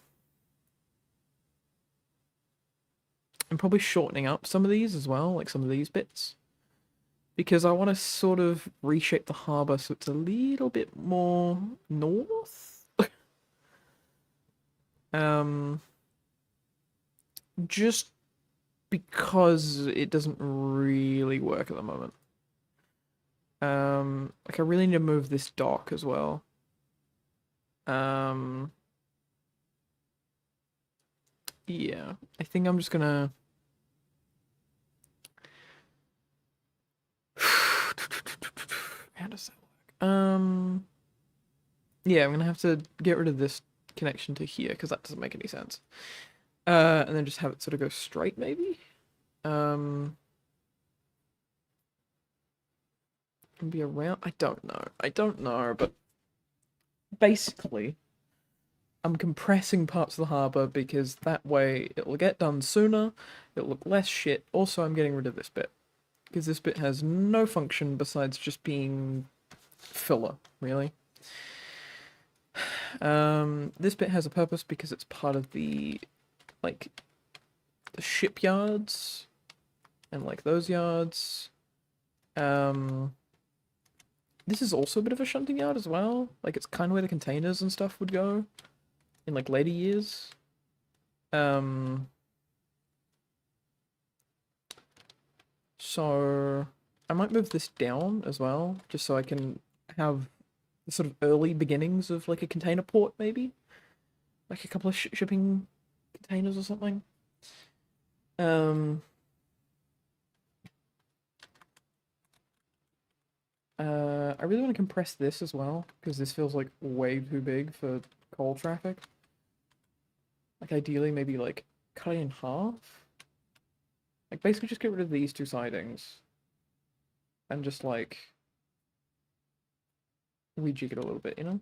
probably shortening up some of these as well, like some of these bits. Because I want to sort of reshape the harbour so it's a little bit more north. Just because it doesn't really work at the moment. Like I really need to move this dock as well. Yeah, I think I'm just gonna. How does that work? Yeah, I'm gonna have to get rid of this connection to here because that doesn't make any sense. And then just have it sort of go straight, maybe. And be around. I don't know, but basically, I'm compressing parts of the harbour because that way it'll get done sooner. It'll look less shit. Also, I'm getting rid of this bit because this bit has no function besides just being filler, really. This bit has a purpose because it's part of the, like, the shipyards and, like, those yards. This is also a bit of a shunting yard as well. Like, it's kind of where the containers and stuff would go in, like, later years. So I might move this down as well, just so I can have the sort of early beginnings of, like, a container port, maybe? Like a couple of shipping containers or something. I really want to compress this as well, because this feels like way too big for coal traffic. Like ideally maybe like cut it in half. Like basically just get rid of these two sidings. And just like rejig it a little bit, you know?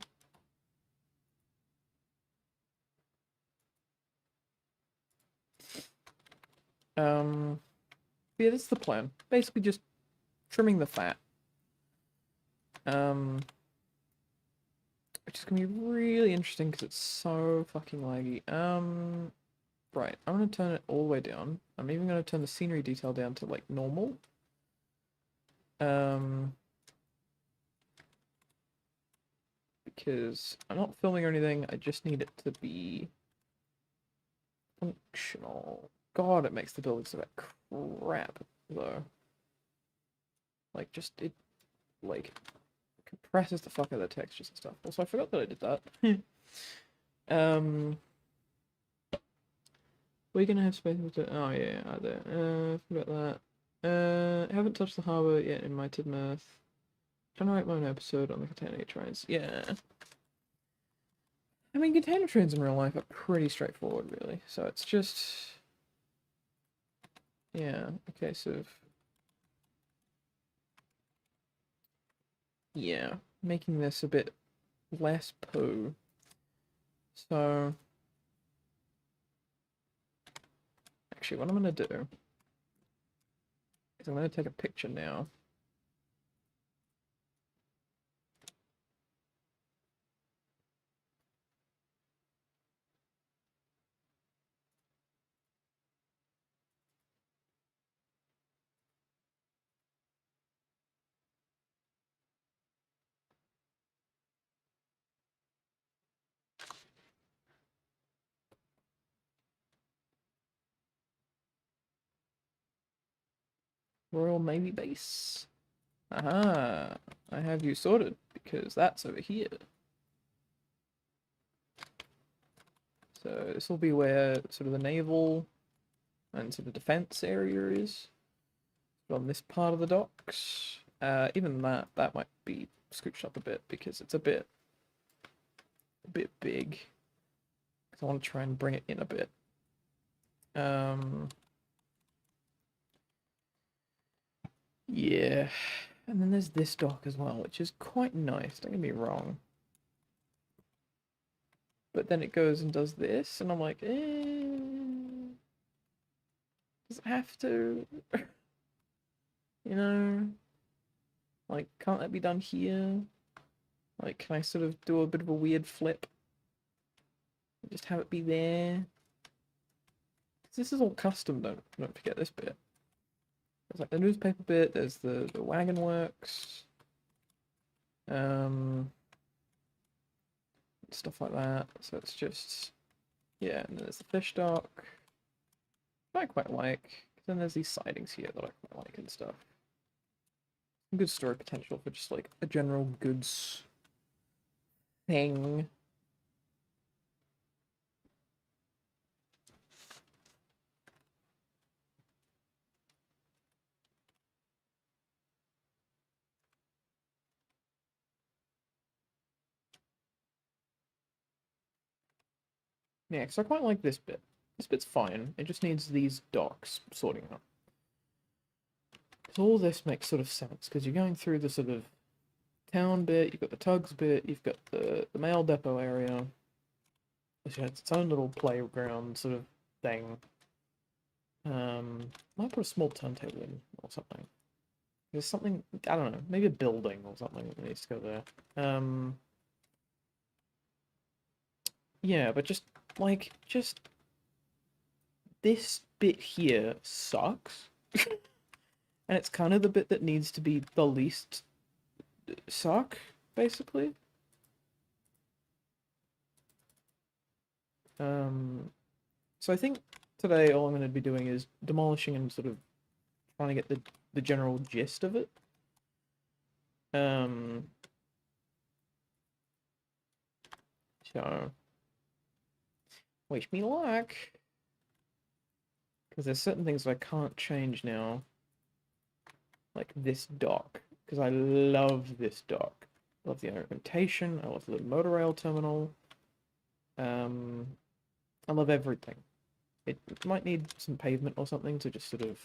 Yeah, that's the plan. Basically just trimming the fat. Which is gonna be really interesting because it's so fucking laggy. Right, I'm gonna turn it all the way down. I'm even gonna turn the scenery detail down to like normal. Because I'm not filming or anything, I just need it to be functional. God, it makes the buildings look like crap, though. Like, just, it, like, compresses the fuck out of the textures and stuff. Also, I forgot that I did that. We're gonna have space with it. Oh, yeah, out there. Forgot that. I haven't touched the harbour yet in my Tidmouth. Trying to write my own episode on the container trains. Yeah. I mean, container trains in real life are pretty straightforward, really. So it's just... yeah, a case of... yeah, making this a bit less poo. So... actually, what I'm going to do is I'm going to take a picture now. Royal Navy Base. Aha! I have you sorted, because that's over here. So this will be where sort of the naval and sort of defense area is. On this part of the docks. Even that might be scooched up a bit, because it's a bit big. I want to try and bring it in a bit. Yeah. And then there's this dock as well, which is quite nice, don't get me wrong. But then it goes and does this, and I'm like, does it have to? You know? Like, can't that be done here? Like, can I sort of do a bit of a weird flip? Just have it be there? Because this is all custom, don't forget this bit. There's like the newspaper bit, there's the wagon works. Stuff like that. So it's just, yeah, and then there's the fish dock. I quite like. Then there's these sidings here that I quite like and stuff. Good story potential for just like a general goods thing. Yeah, so I quite like this bit. This bit's fine. It just needs these docks sorting out. So all this makes sort of sense, because you're going through the sort of town bit, you've got the tugs bit, you've got the mail depot area, which has its own little playground sort of thing. Might put a small turntable in or something. There's something, I don't know, maybe a building or something that needs to go there. Yeah, but just, like, just this bit here sucks. And it's kind of the bit that needs to be the least suck, basically. So I think today all I'm going to be doing is demolishing and sort of trying to get the general gist of it. So wish me luck, because there's certain things I can't change now, like this dock, because I love this dock. I love the ornamentation. I love the motor rail terminal. I love everything. It might need some pavement or something to just sort of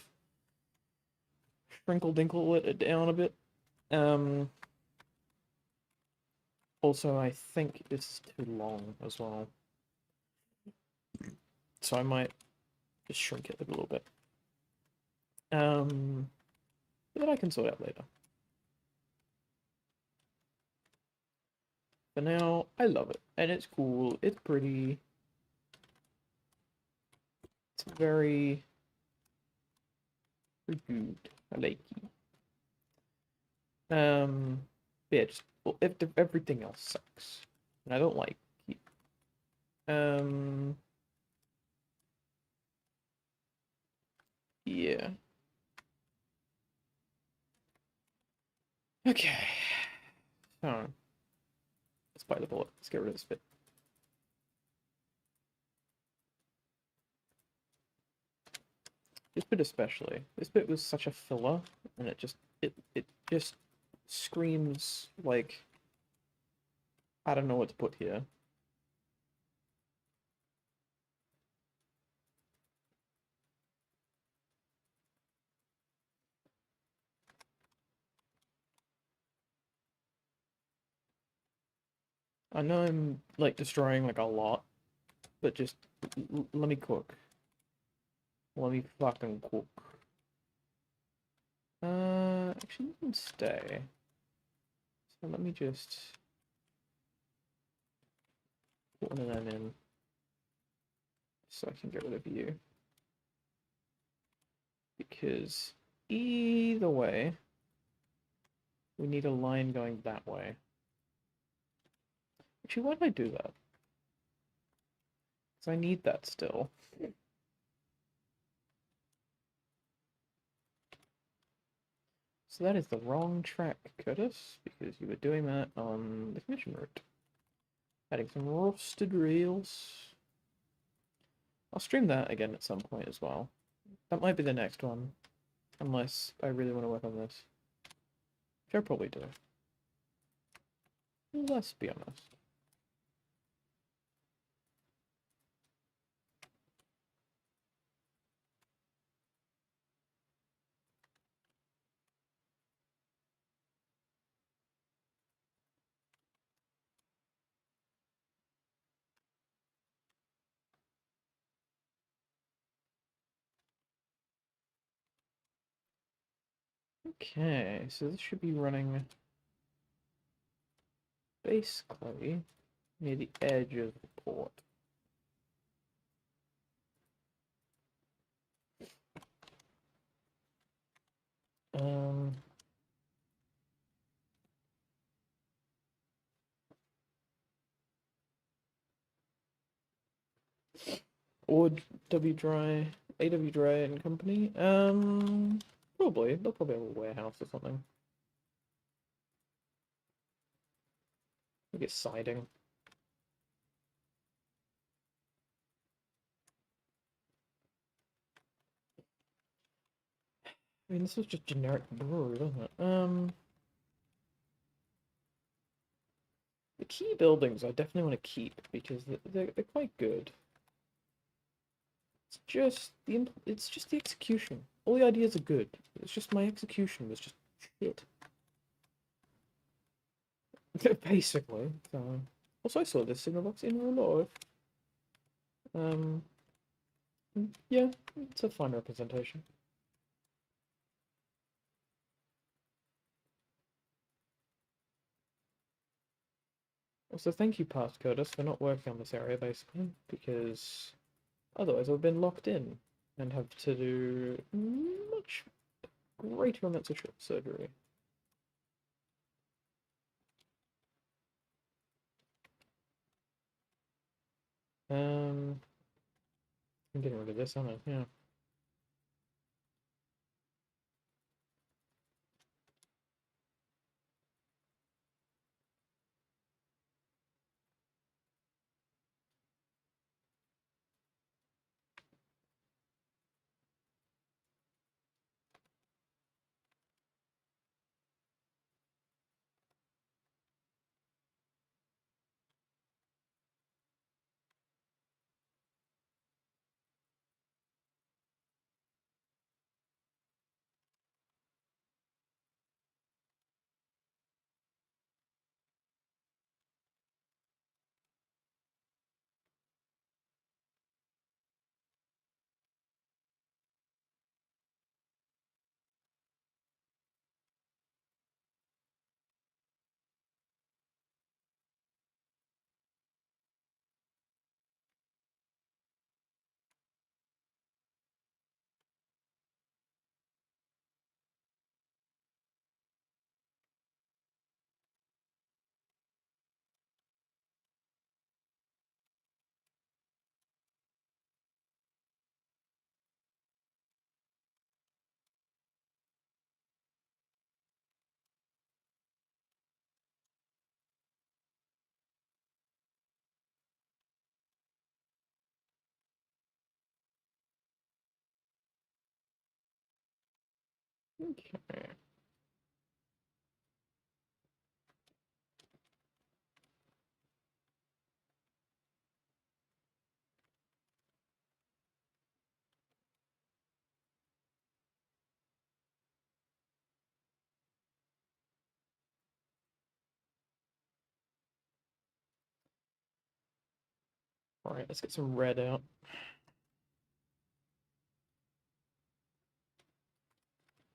sprinkle dinkle it down a bit. Also, I think this is too long as well. So I might just shrink it a little bit. That I can sort out later. For now, I love it, and it's cool, it's pretty, it's very good, I like it. Yeah, just, well, if everything else sucks, and I don't like it. Yeah. Okay. So, let's bite the bullet, let's get rid of this bit. This bit especially. This bit was such a filler, and it just screams like I don't know what to put here. I know I'm like destroying like a lot, but just let me cook. Let me fucking cook. Actually, you can stay. So let me just put one of them in, so I can get rid of you. Because either way, we need a line going that way. Actually, why did I do that? Because I need that still. So that is the wrong track, Curtis, because you were doing that on the commission route. Adding some rusted rails. I'll stream that again at some point as well. That might be the next one, unless I really want to work on this. Which I probably do. Let's be honest. Okay, so this should be running basically near the edge of the port. Um, or W Dry, AW Dry and Company. Probably they'll probably have a warehouse or something. I get siding. I mean, this was just generic brewery, wasn't it? The key buildings I definitely want to keep because they're quite good. It's just the execution. All the ideas are good. It's just my execution was just shit. Basically. So. Also, I saw this in the box in real life. Yeah, it's a fine representation. Also, thank you, Past Curtis, for not working on this area, basically, because otherwise I've been locked in and have to do much greater amounts of surgery. I'm getting rid of this, aren't I? Yeah. Okay. Alright, let's get some red out.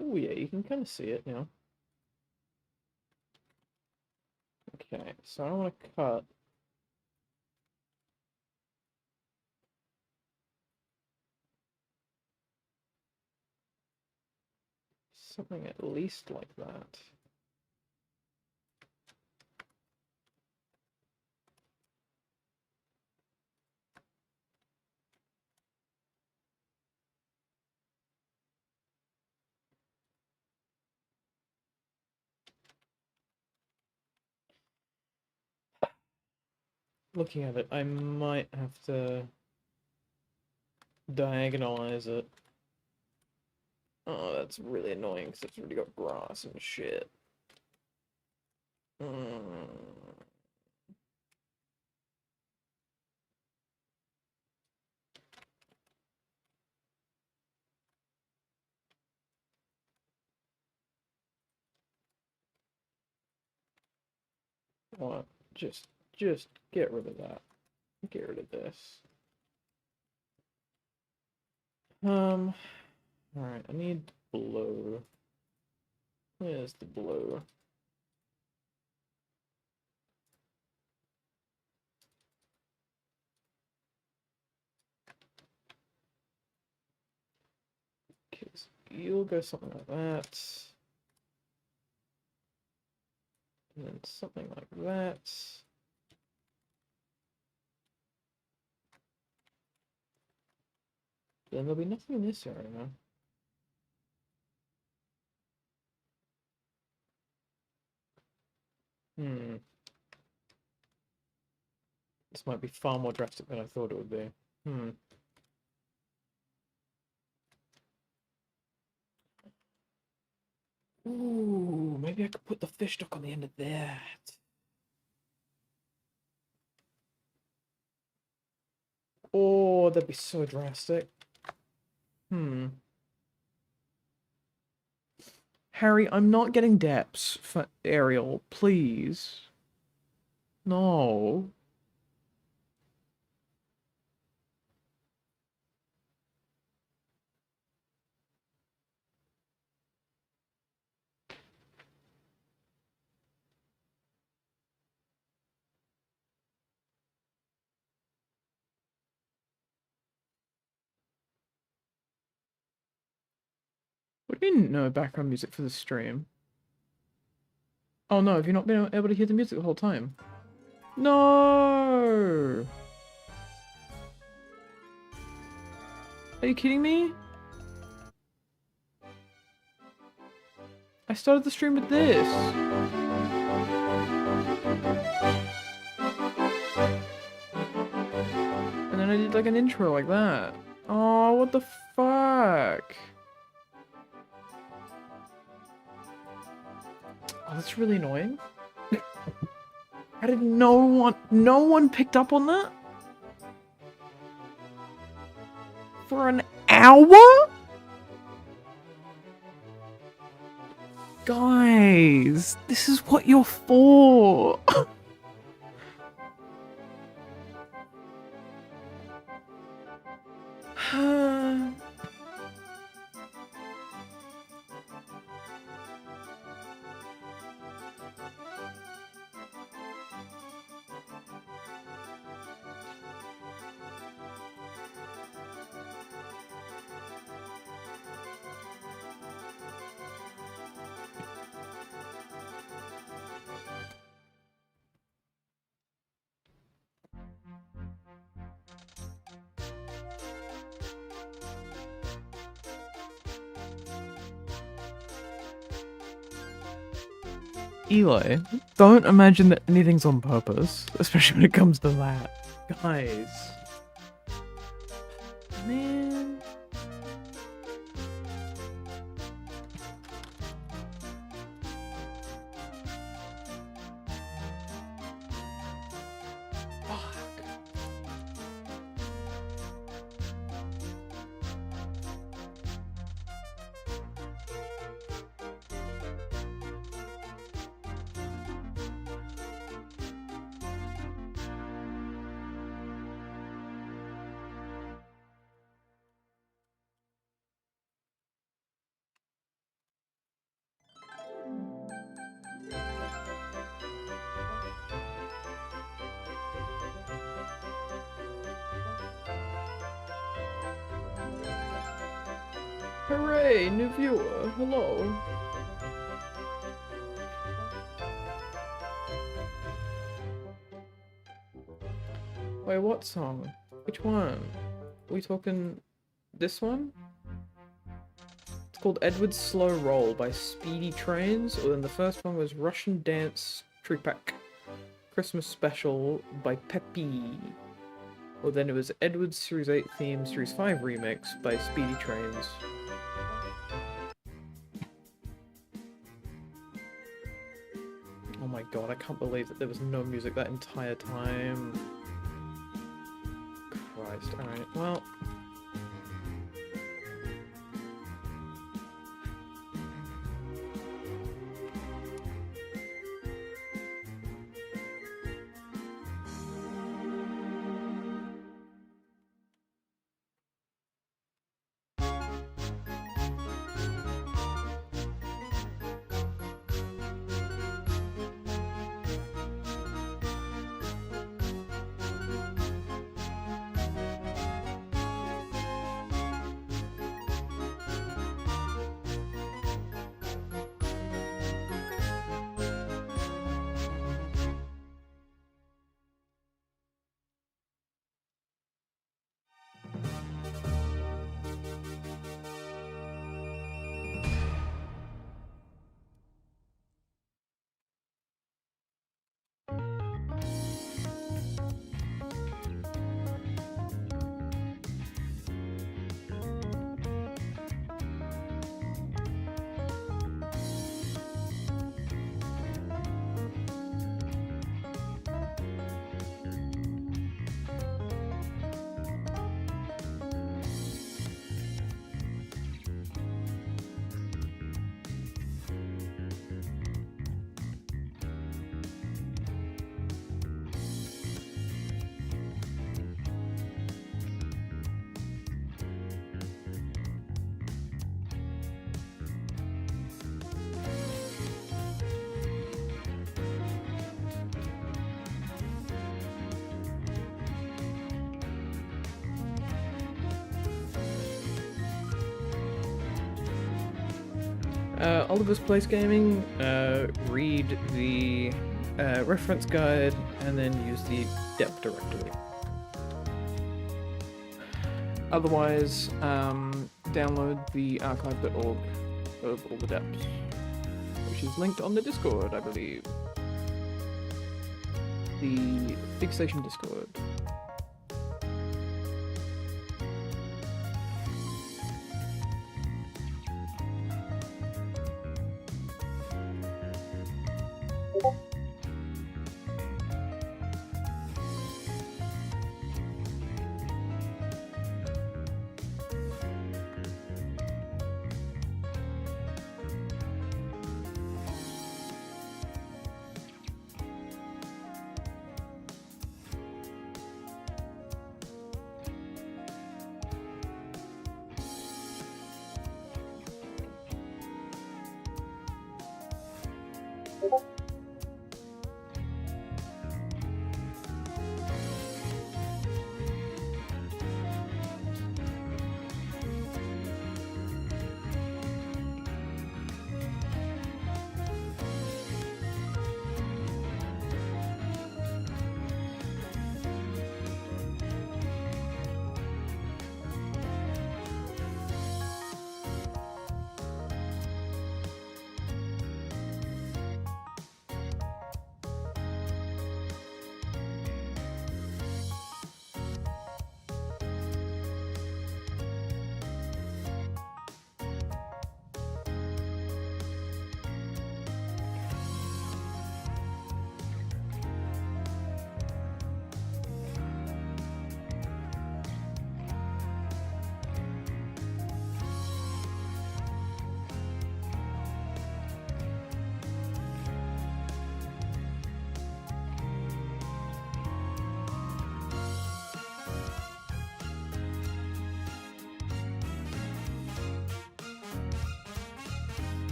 Oh yeah, you can kind of see it now. Okay, so I want to cut something at least like that. Looking at it, I might have to diagonalize it. Oh, that's really annoying because it's already got grass and shit. What? Just get rid of that. Get rid of this. Alright, I need blue. Where's the blue? Because you'll go something like that. And then something like that. Then there'll be nothing in this area. This might be far more drastic than I thought it would be. Ooh, maybe I could put the fish dock on the end of that. Oh, that'd be so drastic. Harry, I'm not getting depths for Ariel, please. No. What do you mean no background music for the stream? Oh no, have you not been able to hear the music the whole time? No! Are you kidding me? I started the stream with this. And then I did like an intro like that. Oh, what the fuck? Oh, that's really annoying. How did no one picked up on that? For an hour? Guys, this is what you're for. Eli, don't imagine that anything's on purpose, especially when it comes to that. Guys. Man. Hooray, new viewer. Hello. Wait, what song? Which one? Are we talking this one? It's called Edward's Slow Roll by Speedy Trains, or then the first one was Russian Dance Tripak Christmas Special by Peppy. Or then it was Edward's Series 8 theme Series 5 remix by Speedy Trains. Oh my god, I can't believe that there was no music that entire time. Christ, alright, well... Oliver's Place Gaming, read the reference guide and then use the dep directory. Otherwise, download the archive.org of all the deps, which is linked on the Discord, I believe. The Big Station Discord.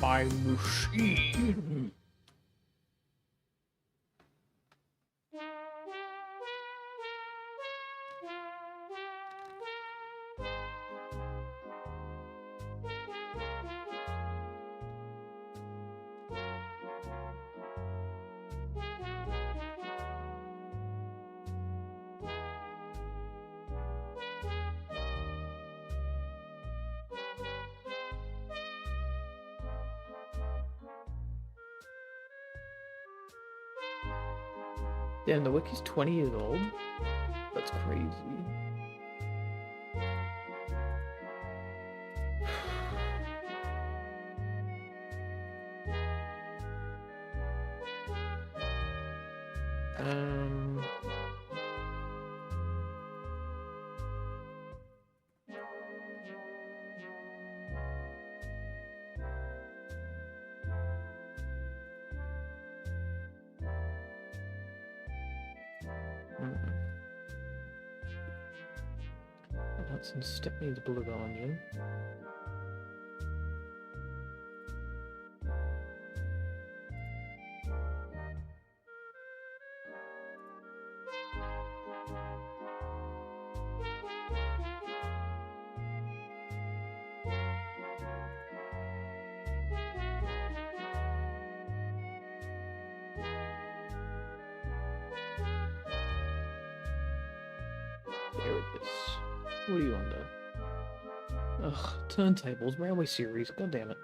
by machine. Damn, the wiki's 20 years old? That's crazy. Some step needs blood onion. There it is. What are you under? Ugh, turntables, railway series, god damn it.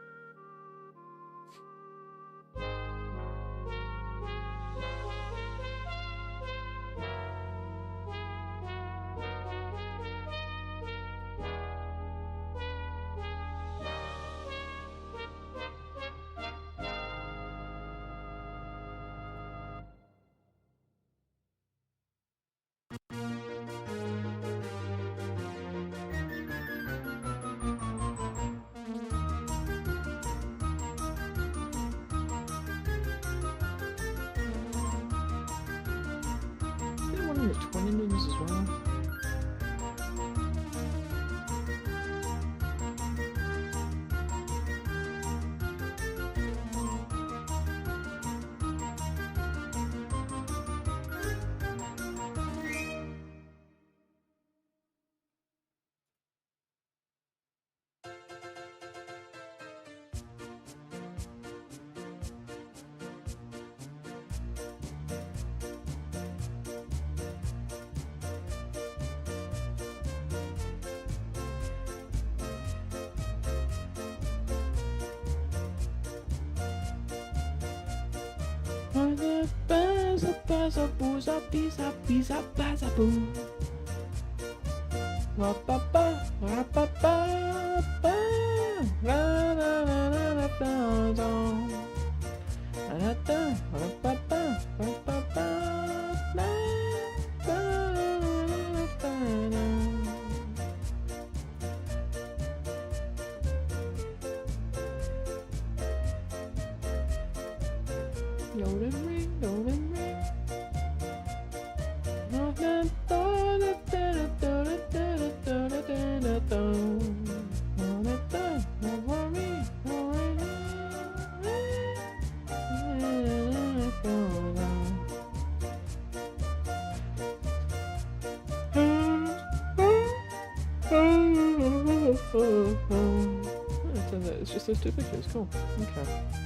It's just those two pictures, cool. Okay.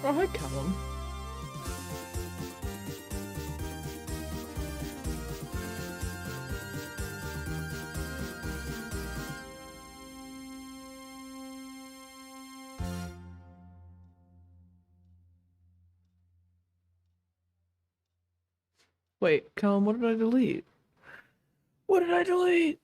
Oh, hi, Callum. Wait, Callum, what did I delete? What did I delete?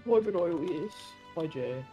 Private Oil, yes. By Jay.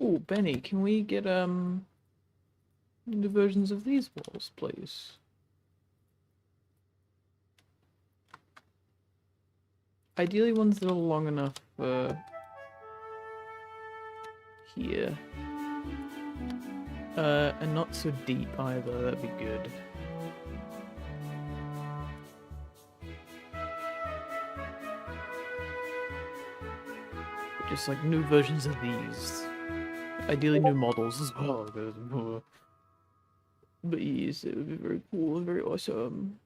Oh, Benny, can we get new versions of these walls, please? Ideally ones that are long enough for here. And not so deep either, that'd be good. Just like new versions of these. Ideally new models as well. But yes, it would be very cool and very awesome.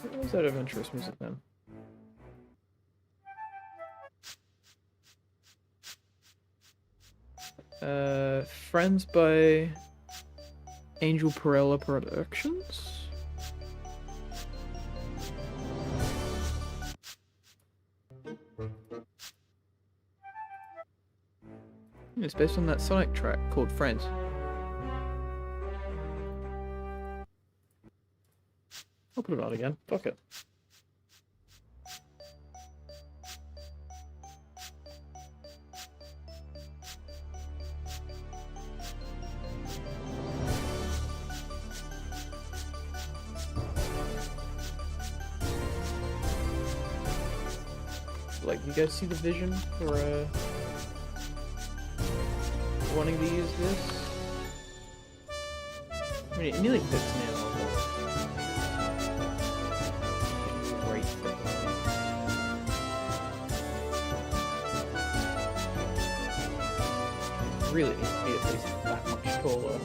What was that adventurous music then? Friends by Angel Perella Productions? It's based on that Sonic track called Friends. I'll put it on again. Fuck it. Like, you guys see the vision for wanting to use this? I mean, it nearly fits now. Great fit. Really needs to be at least that much taller.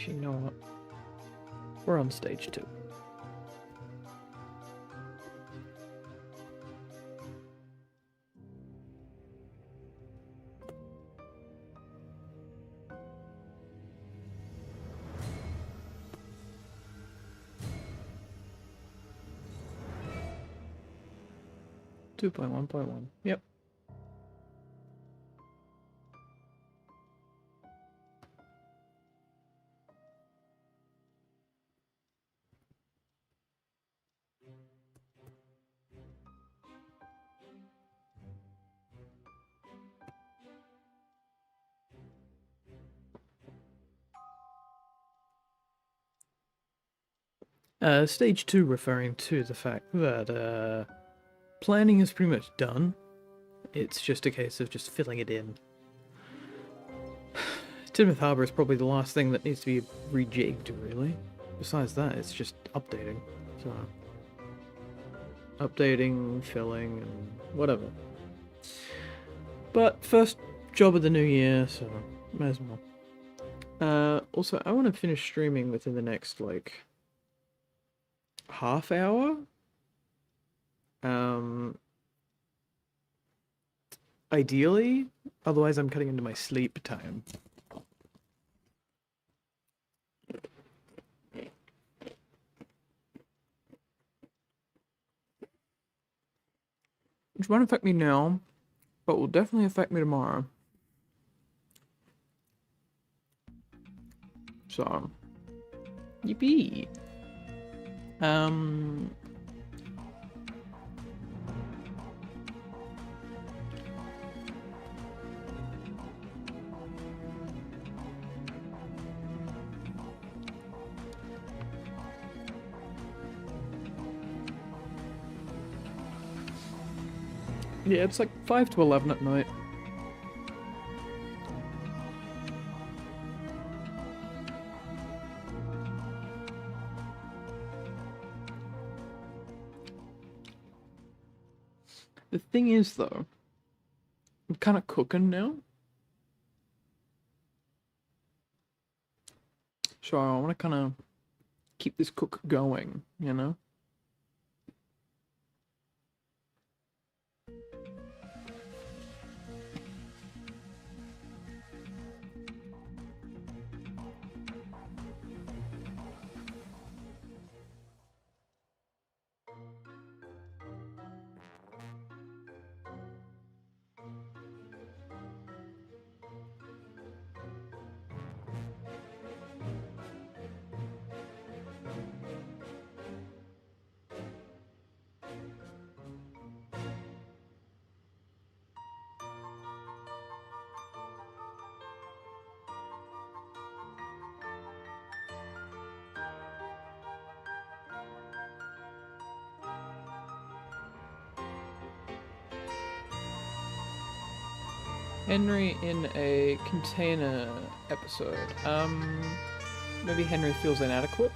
Actually, you know what? We're on stage 2. Two point 1.1. Yep. Stage 2 referring to the fact that planning is pretty much done. It's just a case of just filling it in. Tidmouth Harbour is probably the last thing that needs to be rejigged, really. Besides that, it's just updating. So, updating, filling, and whatever. But first job of the new year, so may as well. Also, I want to finish streaming within the next, like, half hour. Ideally, otherwise I'm cutting into my sleep time. Which won't affect me now, but will definitely affect me tomorrow. So, yippee. Yeah, it's like 5 to 11 at night. The thing is, though, I'm kind of cooking now. So I want to kind of keep this cook going, you know? Henry in a container episode. Maybe Henry feels inadequate.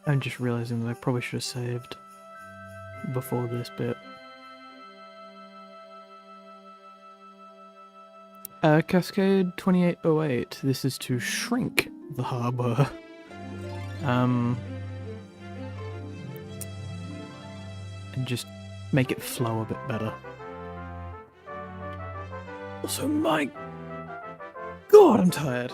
I'm just realizing that I probably should have saved before this bit. Cascade 2808. This is to shrink the harbour. And just make it flow a bit better. Also, my God, I'm tired.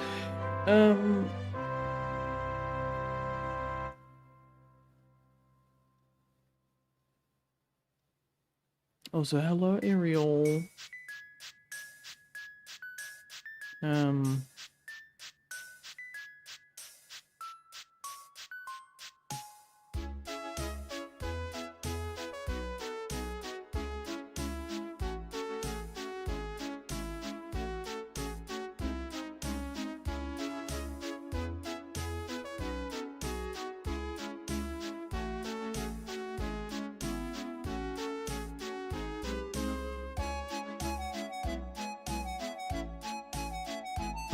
Also, hello, Ariel.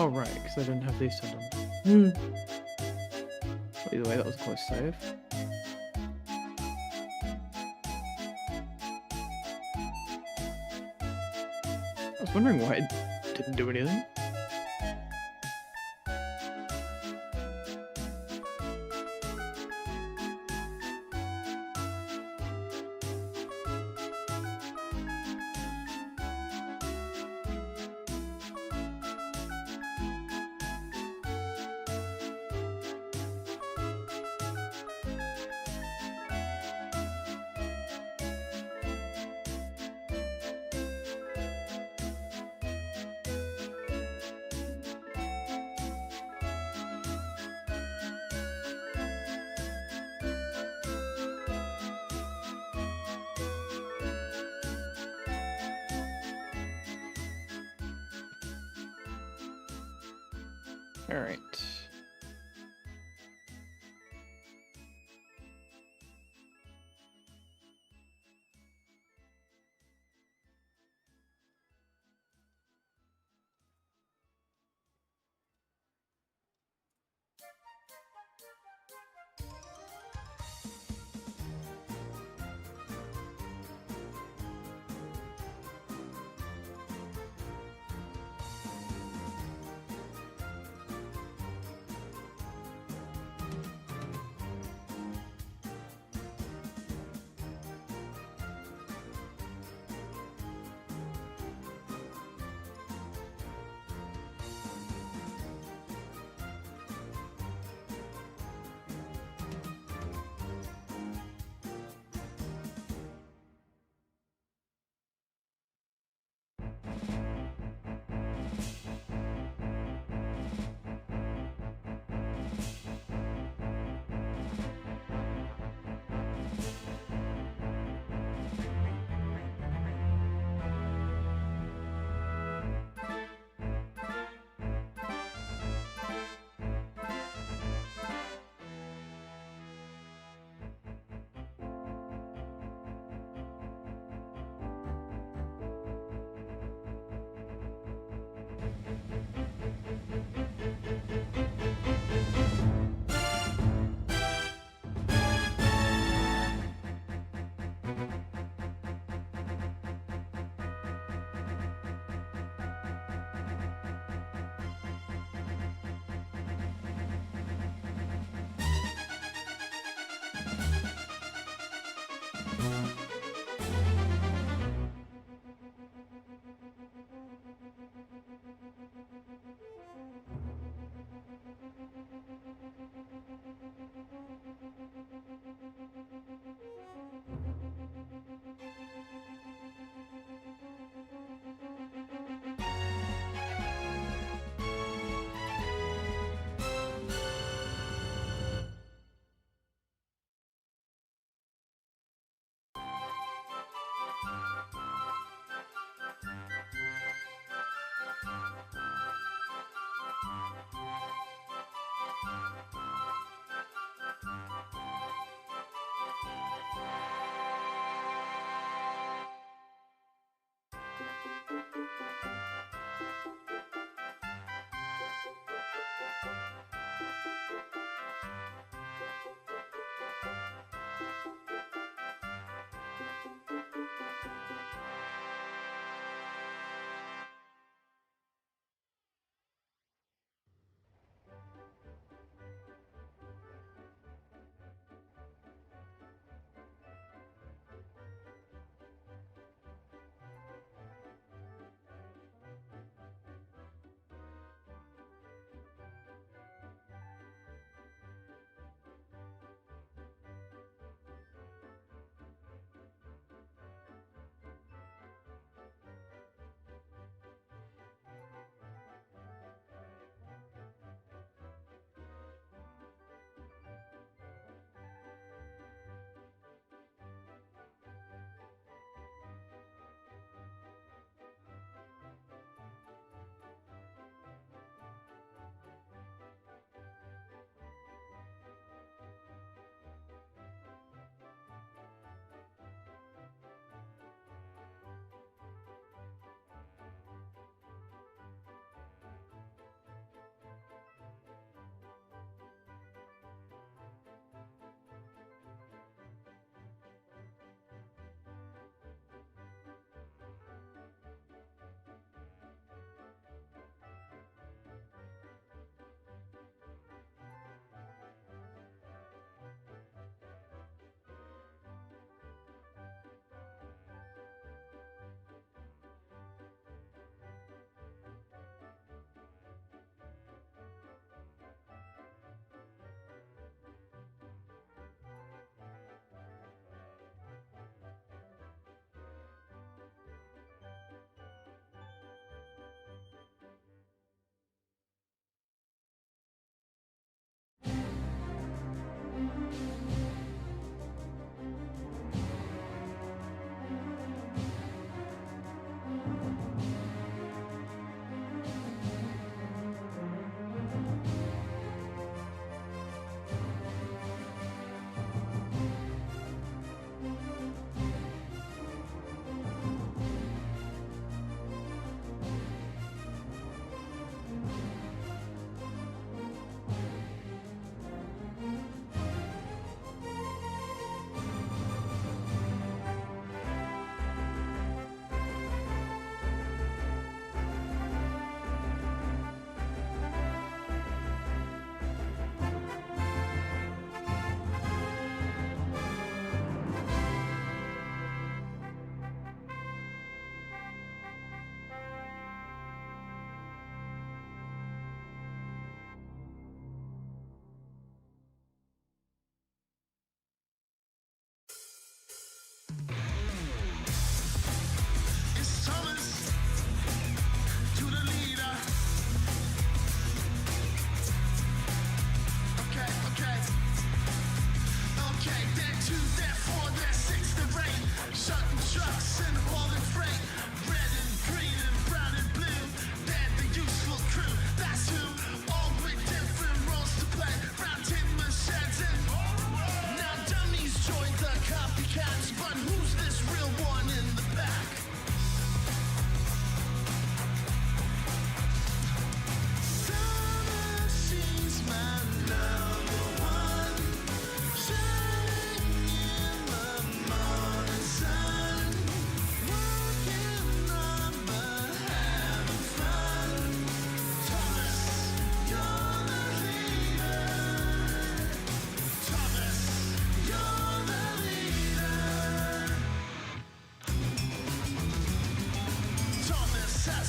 Oh, right, because I didn't have these turned on. Well, either way, that was a close save. I was wondering why it didn't do anything. Alright.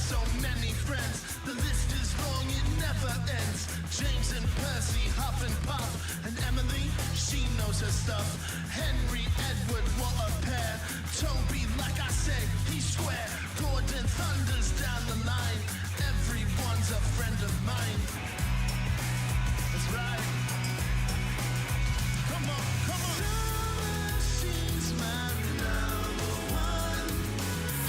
so many friends. The list is long, it never ends. James and Percy, Huff and Puff, and Emily, she knows her stuff. Henry, Edward, what a pair. Toby, like I said, he's square. Gordon thunders down the line. Everyone's a friend of mine. That's right. Come on, come on. She's my number one.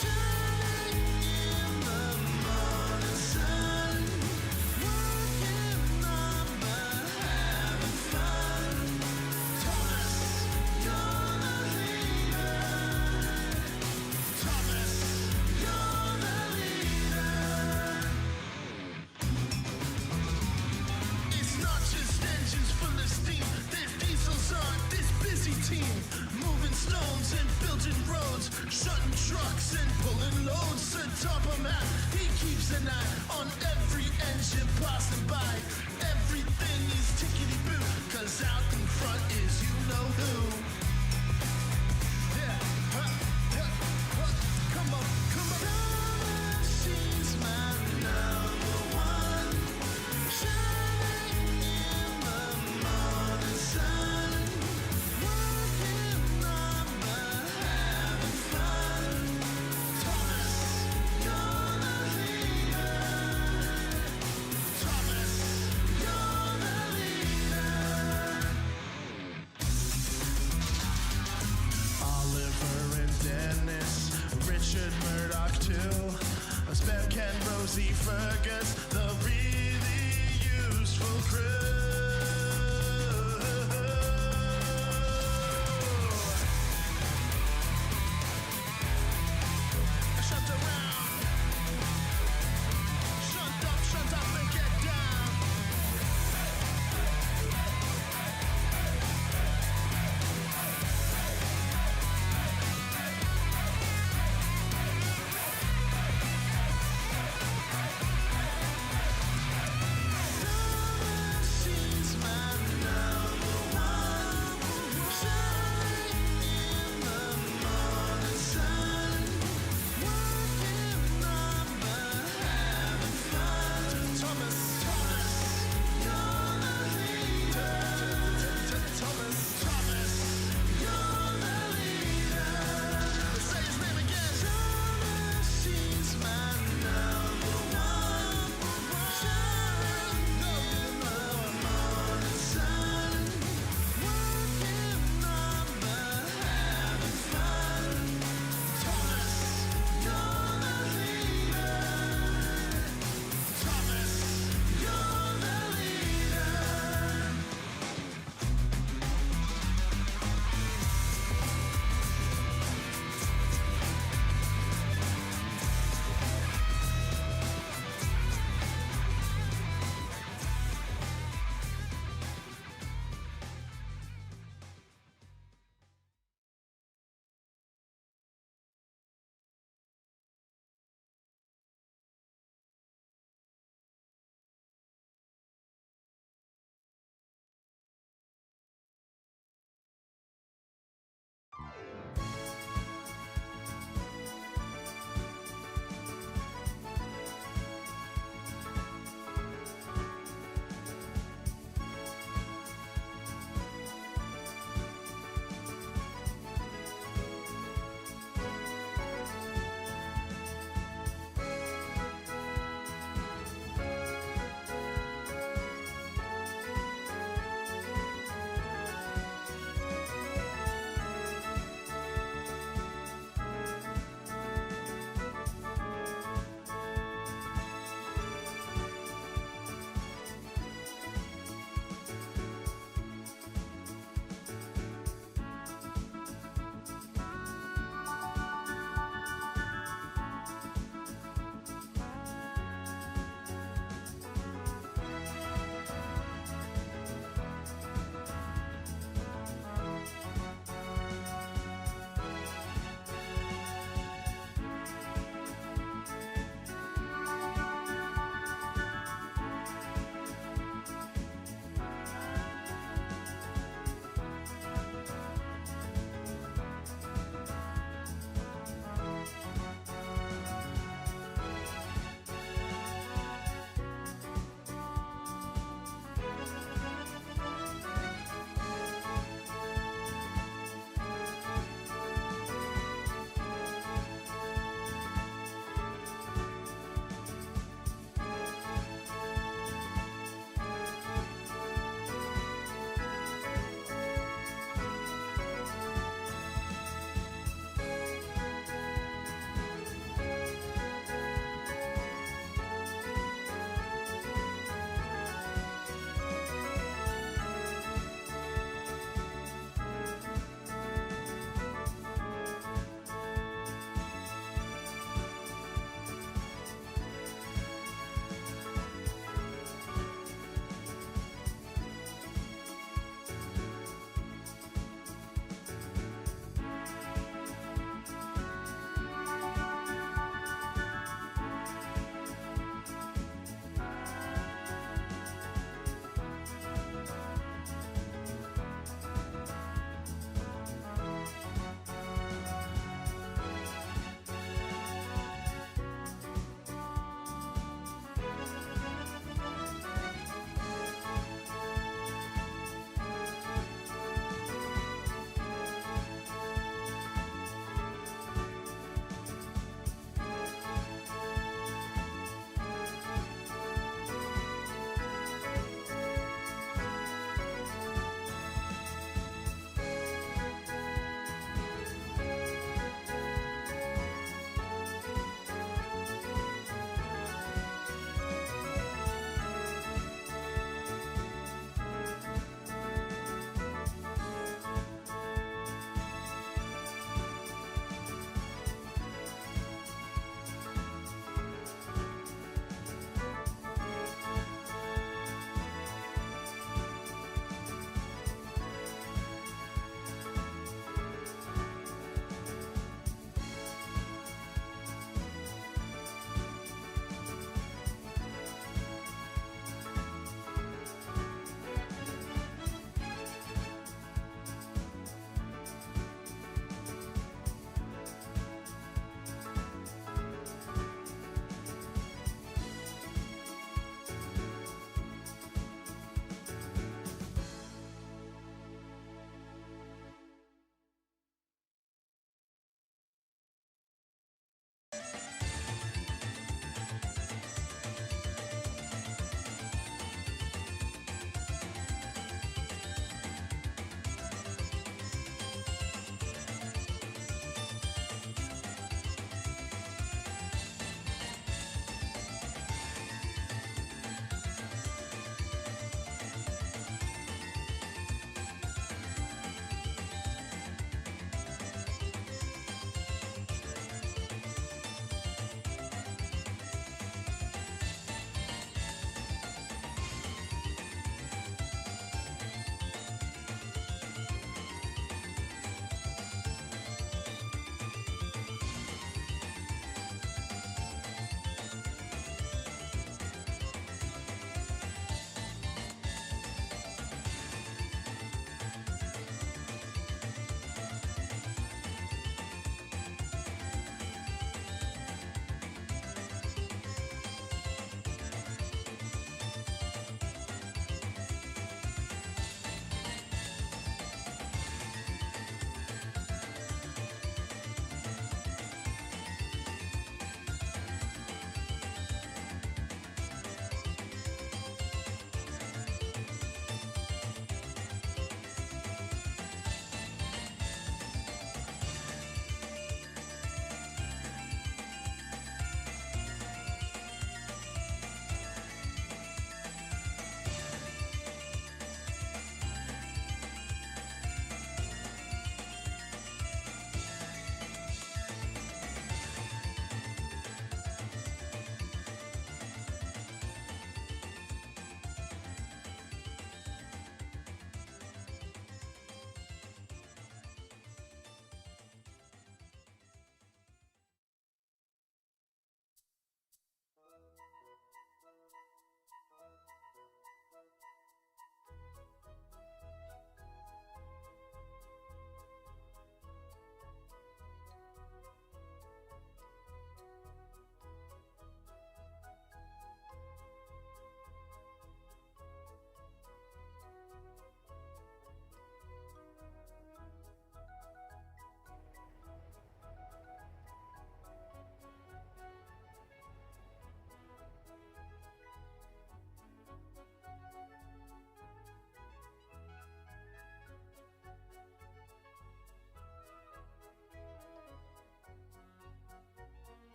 Shining in the morning sun. Working on but having fun. Thomas, you're the leader. Thomas, you're the leader. It's not just engines full of steam. There's diesels on this busy team. Moving stones and building roads. Shutting trucks and pulling loads. To top him out, he keeps an eye on every engine passing by. Everything is tickety-boo. Cause out in front is you know who. Yeah, come on, come on. She's my number one. Shining in the morning sun. Working on but having fun. Thomas, you're the leader. Thomas, you're the leader. Oliver and Dennis, Richard Murdoch too. Spam Ken, Rosie Fergus, the really useful crew. Shut around. Shut up and get down.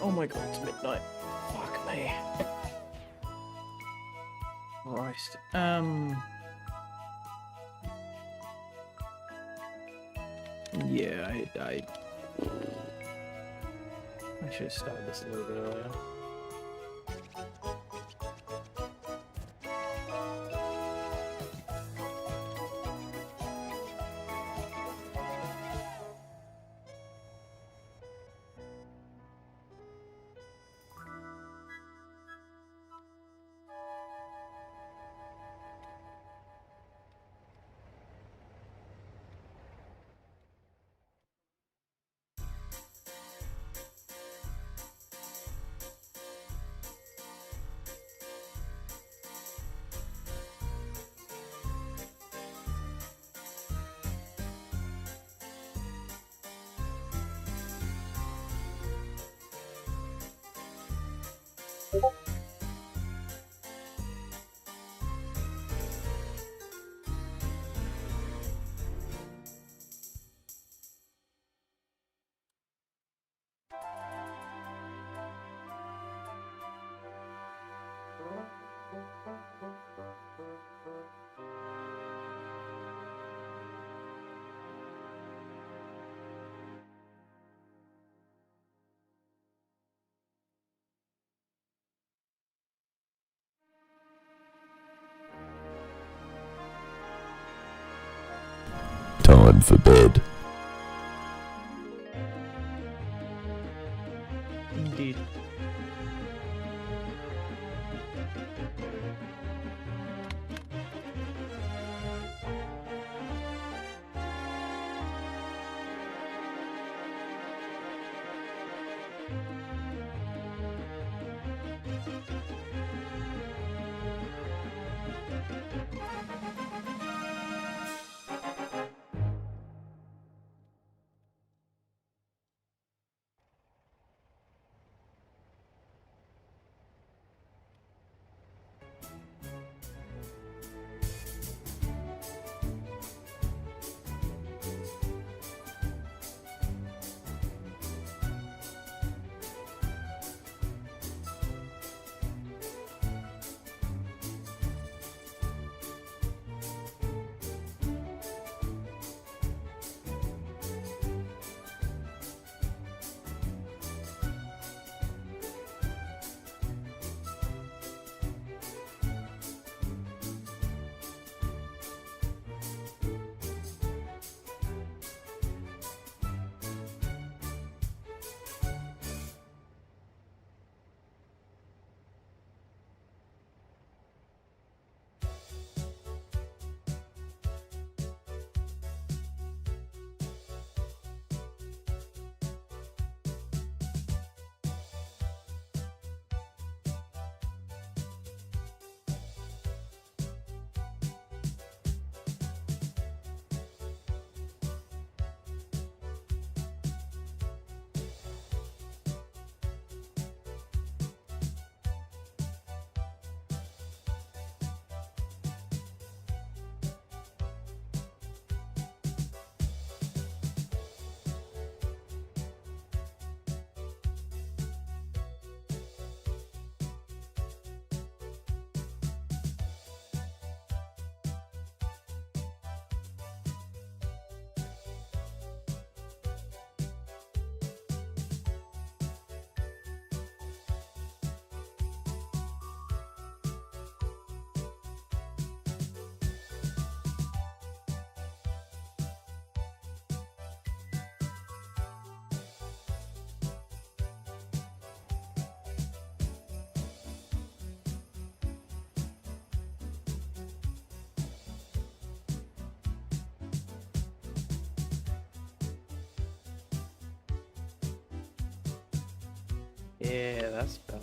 Oh my god, it's midnight. Fuck me. Christ. Yeah, I should have started this a little bit earlier. Time for bed. Indeed. Yeah, that's better.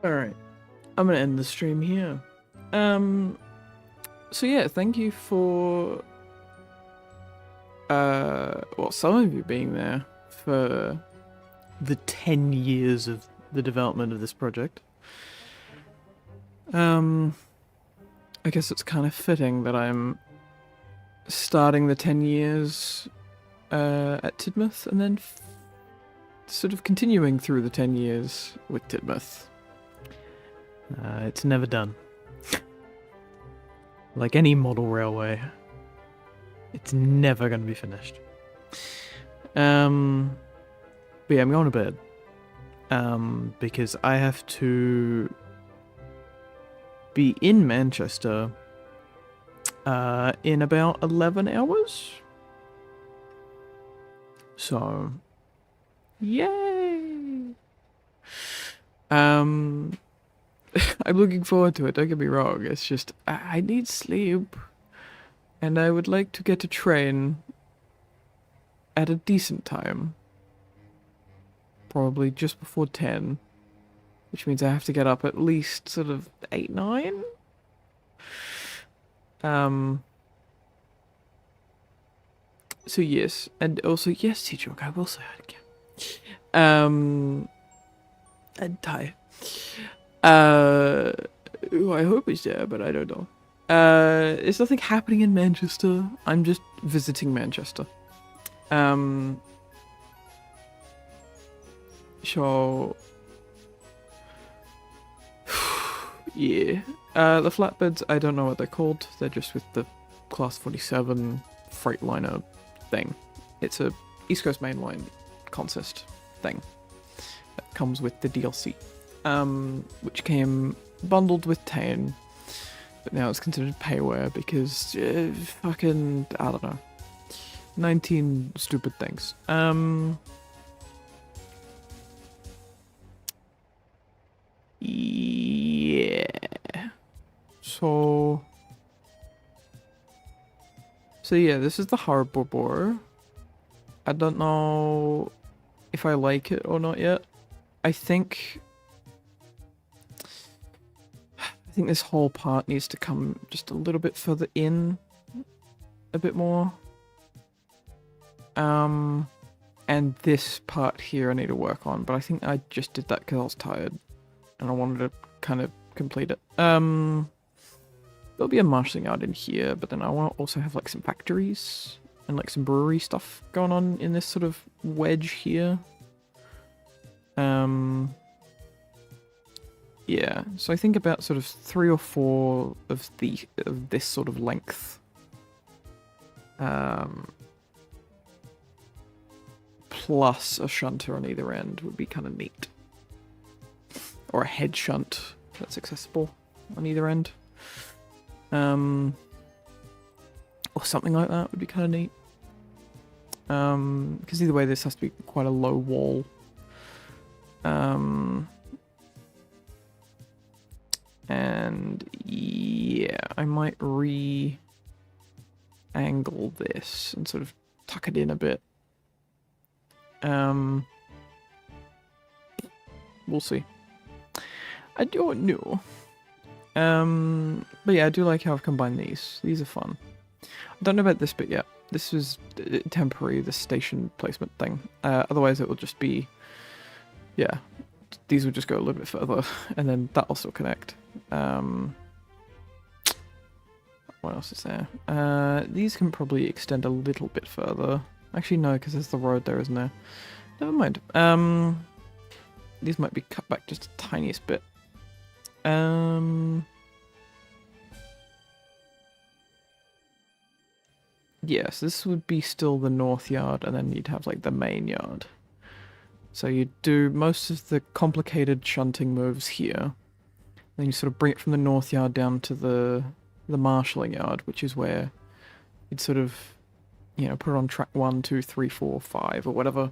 Alright. I'm gonna end the stream here. So yeah, thank you for well, some of you being there for the 10 years of the development of this project. I guess it's kind of fitting that I'm starting the 10 years at Tidmouth and then sort of continuing through the 10 years with Tidmouth. It's never done. Like any model railway, it's never going to be finished. But yeah, I'm going to bed. Because I have to be in Manchester in about 11 hours. So, yay! I'm looking forward to it, don't get me wrong. It's just, I need sleep. And I would like to get a train at a decent time. Probably just before 10. Which means I have to get up at least sort of 8, 9? So yes. And also, yes, T-Joke, I will say it again. And Ty. Who I hope is there, but I don't know. There's nothing happening in Manchester. I'm just visiting Manchester. So yeah. The flatbeds, I don't know what they're called. They're just with the Class 47 Freightliner thing. It's a East Coast Main Line consist thing that comes with the DLC, which came bundled with Tane, but now it's considered payware because fucking, I don't know, 19 stupid things. Yeah. So yeah, this is the Harbour. I don't know if I like it or not yet. I think this whole part needs to come just a little bit further in, a bit more. And this part here I need to work on, but I think I just did that because I was tired and I wanted to kind of complete it. There'll be a marshalling yard in here, but then I want to also have like some factories and like some brewery stuff going on in this sort of wedge here. Yeah, so I think about sort of 3 or 4 of this sort of length. Plus a shunter on either end would be kind of neat. Or a head shunt that's accessible on either end. Or something like that would be kind of neat. Because either way this has to be quite a low wall. And yeah, I might re-angle this and sort of tuck it in a bit. We'll see. I don't know. But yeah, I do like how I've combined these. These are fun. I don't know about this bit yet. This was temporary, the station placement thing. Otherwise it will just be, yeah, these would just go a little bit further, and then that'll still connect. What else is there? These can probably extend a little bit further. Actually, no, because there's the road there, isn't there? Never mind. These might be cut back just a tiniest bit. Yes, this would be still the north yard, and then you'd have like the main yard. So you'd do most of the complicated shunting moves here. Then you sort of bring it from the north yard down to the marshalling yard, which is where you'd sort of, you know, put it on track 1, 2, 3, 4, 5, or whatever,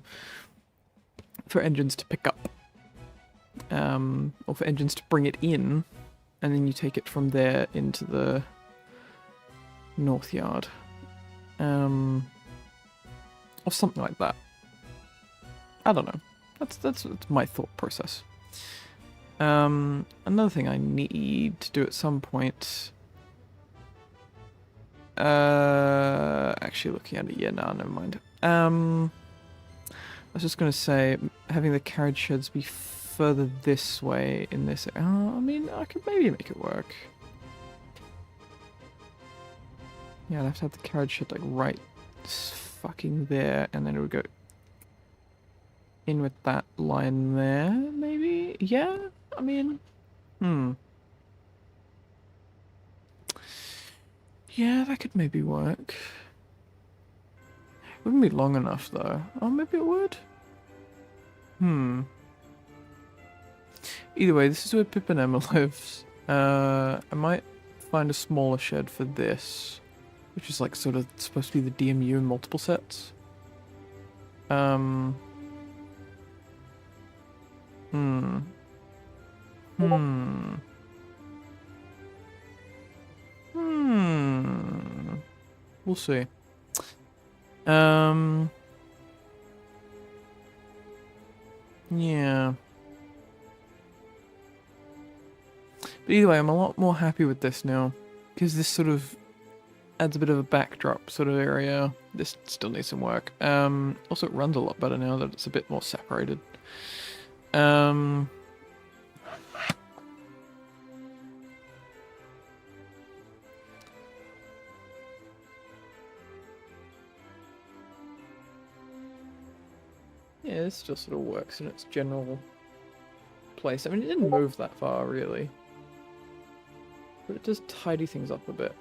for engines to pick up. Or for engines to bring it in, and then you take it from there into the north yard. Or something like that. I don't know. That's my thought process. Another thing I need to do at some point. Actually looking at it, yeah, no, never mind. I was just gonna say, having the carriage sheds be further this way in this. I mean, I could maybe make it work. Yeah, I'd have to have the carriage shed like right fucking there, and then it would go in with that line there, maybe? Yeah? I mean, yeah, that could maybe work. Wouldn't be long enough though. Oh, maybe it would? Either way, this is where Pip and Emma lives. I might find a smaller shed for this, which is like sort of supposed to be the DMU in multiple sets. We'll see. Yeah. But either way, I'm a lot more happy with this now, because this sort of adds a bit of a backdrop sort of area. This still needs some work. Also it runs a lot better now that it's a bit more separated. Yeah, this still sort of works in its general place. I mean, it didn't move that far, really. But it does tidy things up a bit.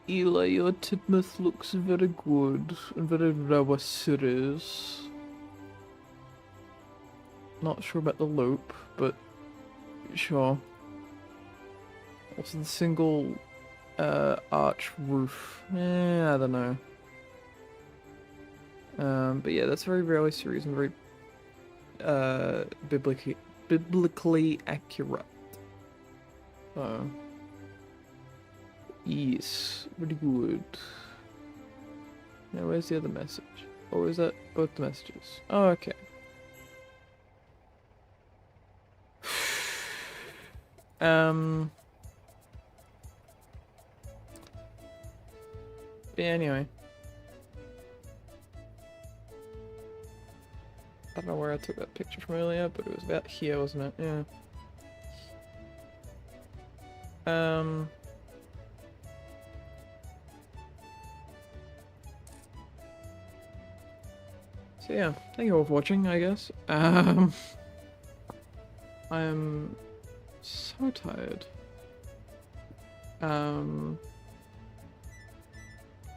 Eli, your Tidmouth looks very good and very raw series. Not sure about the loop, but sure. Also the single arch roof. I don't know. But yeah, that's very railway series and very biblically accurate. So yes, very good. Now where's the other message? Or is that both the messages? Oh, okay. Yeah, anyway. I don't know where I took that picture from earlier, but it was about here, wasn't it? Yeah. So yeah, thank you all for watching, I guess. I'm so tired.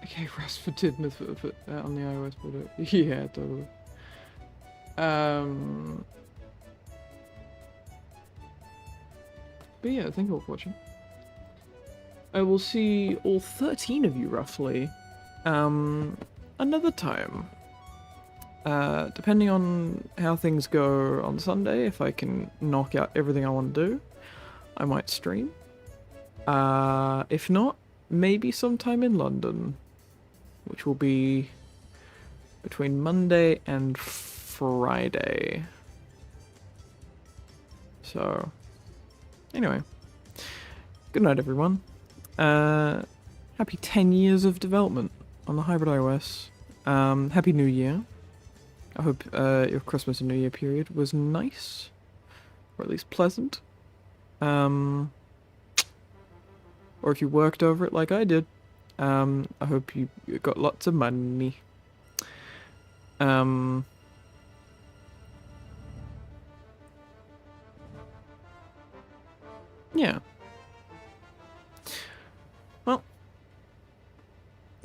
Okay, rest for Tidmouth for on the iOS, but yeah, totally. But yeah, thank you all for watching. I will see all 13 of you roughly another time. Depending on how things go on Sunday, if I can knock out everything I want to do, I might stream. If not, maybe sometime in London, which will be between Monday and Friday. So, anyway, good night everyone. Happy 10 years of development on the hybrid iOS. Happy New Year. I hope your Christmas and New Year period was nice, or at least pleasant. Or if you worked over it like I did, I hope you got lots of money. Yeah. Well,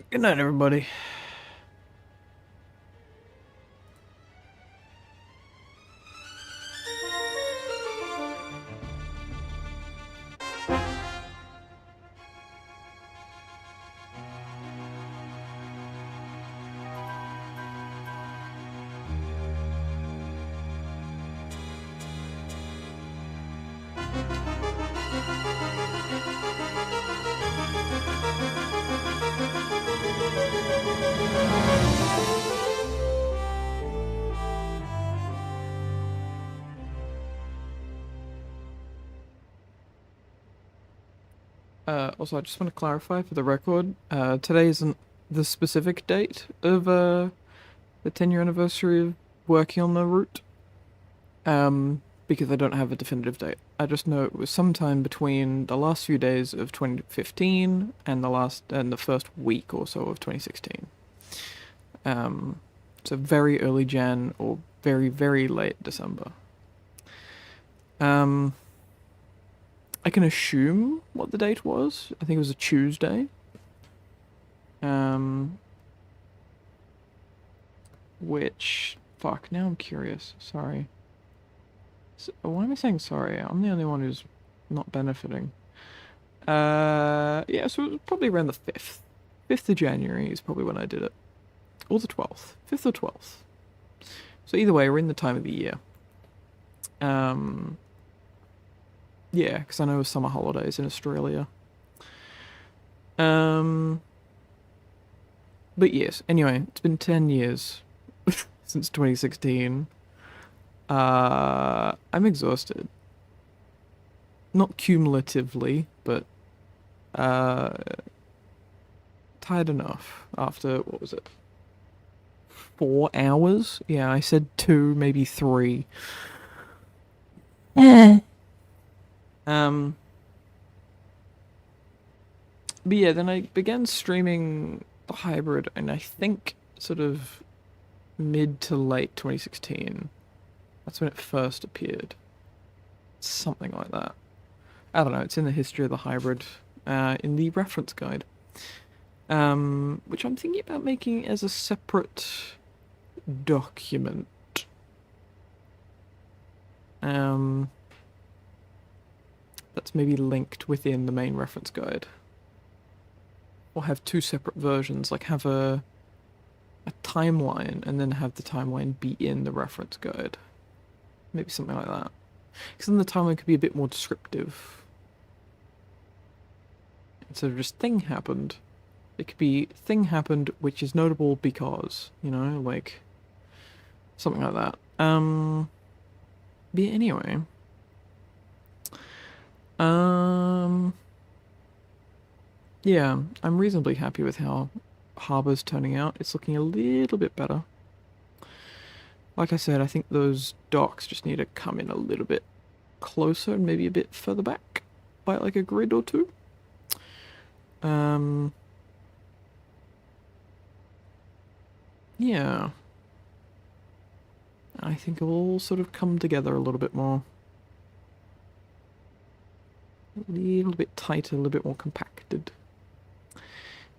good night, everybody. Also, I just want to clarify for the record, today isn't the specific date of the 10-year anniversary of working on the route. Because I don't have a definitive date. I just know it was sometime between the last few days of 2015 and the first week or so of 2016. So very early Jan or very, very late December. I can assume what the date was. I think it was a Tuesday. Which, fuck, now I'm curious. Sorry. So, why am I saying sorry? I'm the only one who's not benefiting. Yeah, so it was probably around the 5th. 5th of January is probably when I did it. Or the 12th. 5th or 12th. So either way, we're in the time of the year. Yeah, because I know it was summer holidays in Australia. But yes, anyway, it's been 10 years since 2016. I'm exhausted. Not cumulatively, but tired enough after, what was it? 4 hours? Yeah, I said 2, maybe 3. But yeah, then I began streaming the hybrid, and I think sort of mid to late 2016. That's when it first appeared. Something like that. I don't know, it's in the history of the hybrid, in the reference guide. Which I'm thinking about making as a separate document. That's maybe linked within the main reference guide. Or have 2 separate versions, like have a timeline and then have the timeline be in the reference guide. Maybe something like that. Because then the timeline could be a bit more descriptive. Instead of just thing happened, it could be thing happened which is notable because, you know, like something like that. But anyway. Yeah, I'm reasonably happy with how Harbour's turning out. It's looking a little bit better. Like I said, I think those docks just need to come in a little bit closer and maybe a bit further back by like a grid or 2. Yeah. I think it'll all sort of come together a little bit more. A little bit tighter, a little bit more compacted.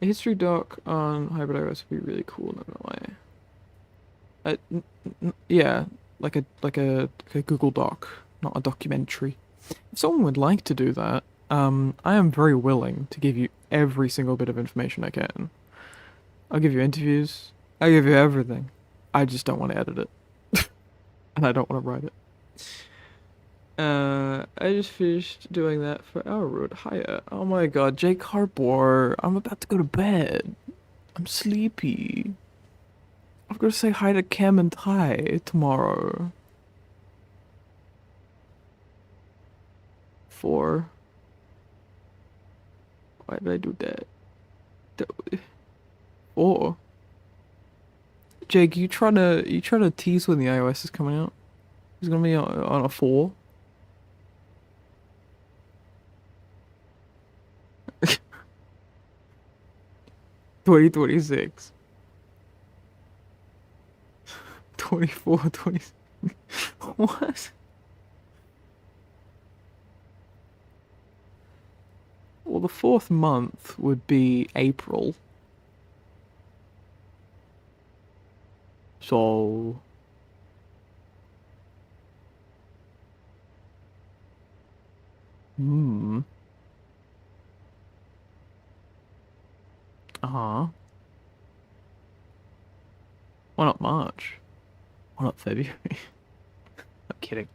A history doc on hybrid iOS would be really cool, not gonna lie. Yeah, like a Google Doc, not a documentary. If someone would like to do that, I am very willing to give you every single bit of information I can. I'll give you interviews. I'll give you everything. I just don't want to edit it. And I don't want to write it. I just finished doing that for our road higher. Oh my god, Jake Harbour, I'm about to go to bed. I'm sleepy. I've got to say hi to Cam and Ty tomorrow. 4. Why did I do that? 4. Jake, you trying to tease when the iOS is coming out? It's gonna be on a 4. 2026. 24, 20. What? Well, the 4th month would be April. So... Uh-huh. Why not March? Why not February? I'm kidding.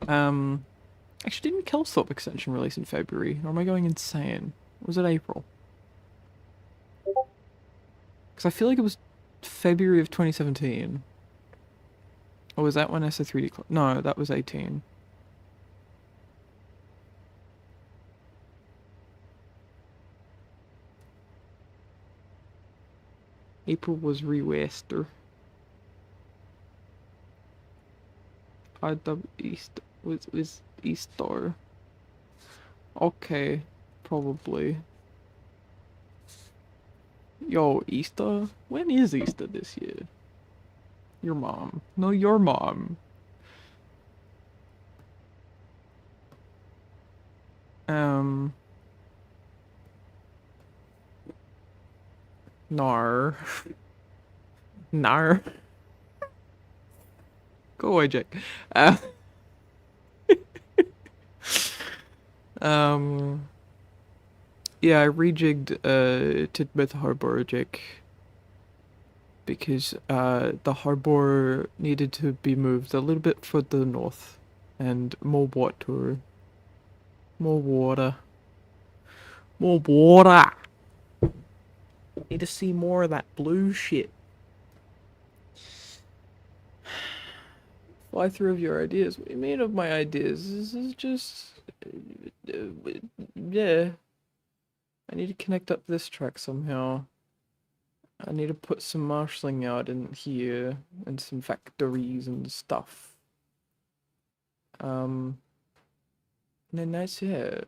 Actually, didn't Kelsthorpe extension release in February? Or am I going insane? Was it April? Because I feel like it was February of 2017. Or was that when SO3D... No, that was 18. April was re-Wester. IW East was Easter. Okay, probably. Yo, Easter? When is Easter this year? Your mom. No, your mom. Nar. Nar. Go away, Jake. Uh, um, yeah, I rejigged Tidmouth Harbour, Jake, because the harbour needed to be moved a little bit further north, and more water. More water. More water! Need to see more of that blue shit. Fly through of your ideas. What do you mean of my ideas? This is just... yeah. I need to connect up this track somehow. I need to put some marshalling out in here, and some factories and stuff. And then that's it.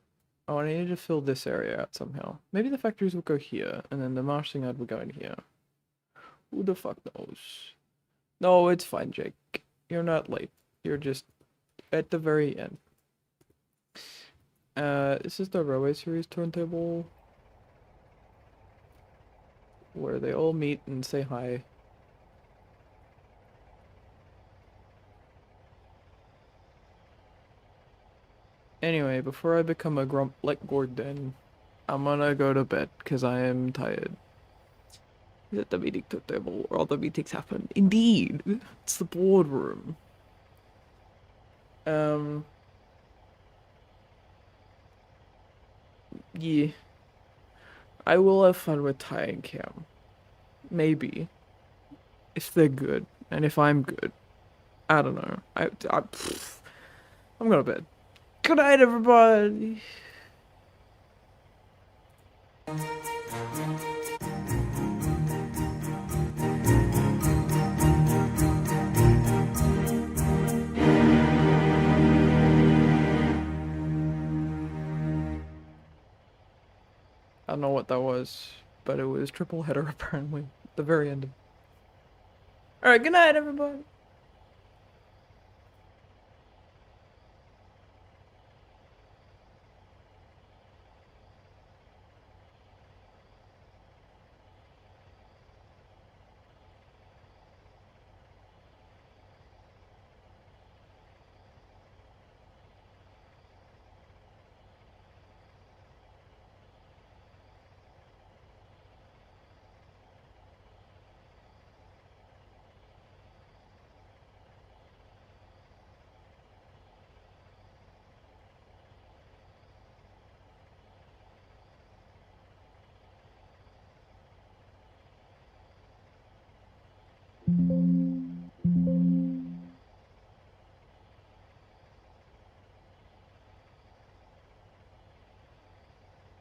Oh, I need to fill this area out somehow. Maybe the factories will go here, and then the marshalling out will go in here. Who the fuck knows? No, it's fine, Jake. You're not late. You're just at the very end. This is the Railway Series turntable, where they all meet and say hi. Anyway, before I become a grump like Gordon, I'm gonna go to bed, because I am tired. Is it the meeting turntable where all the meetings happen? Indeed! It's the boardroom. Yeah. I will have fun with Ty and Cam. Maybe. If they're good. And if I'm good. I don't know. I'm going to bed. Good night, everybody! I don't know what that was, but it was triple header apparently. At the very end. Alright, good night, everybody!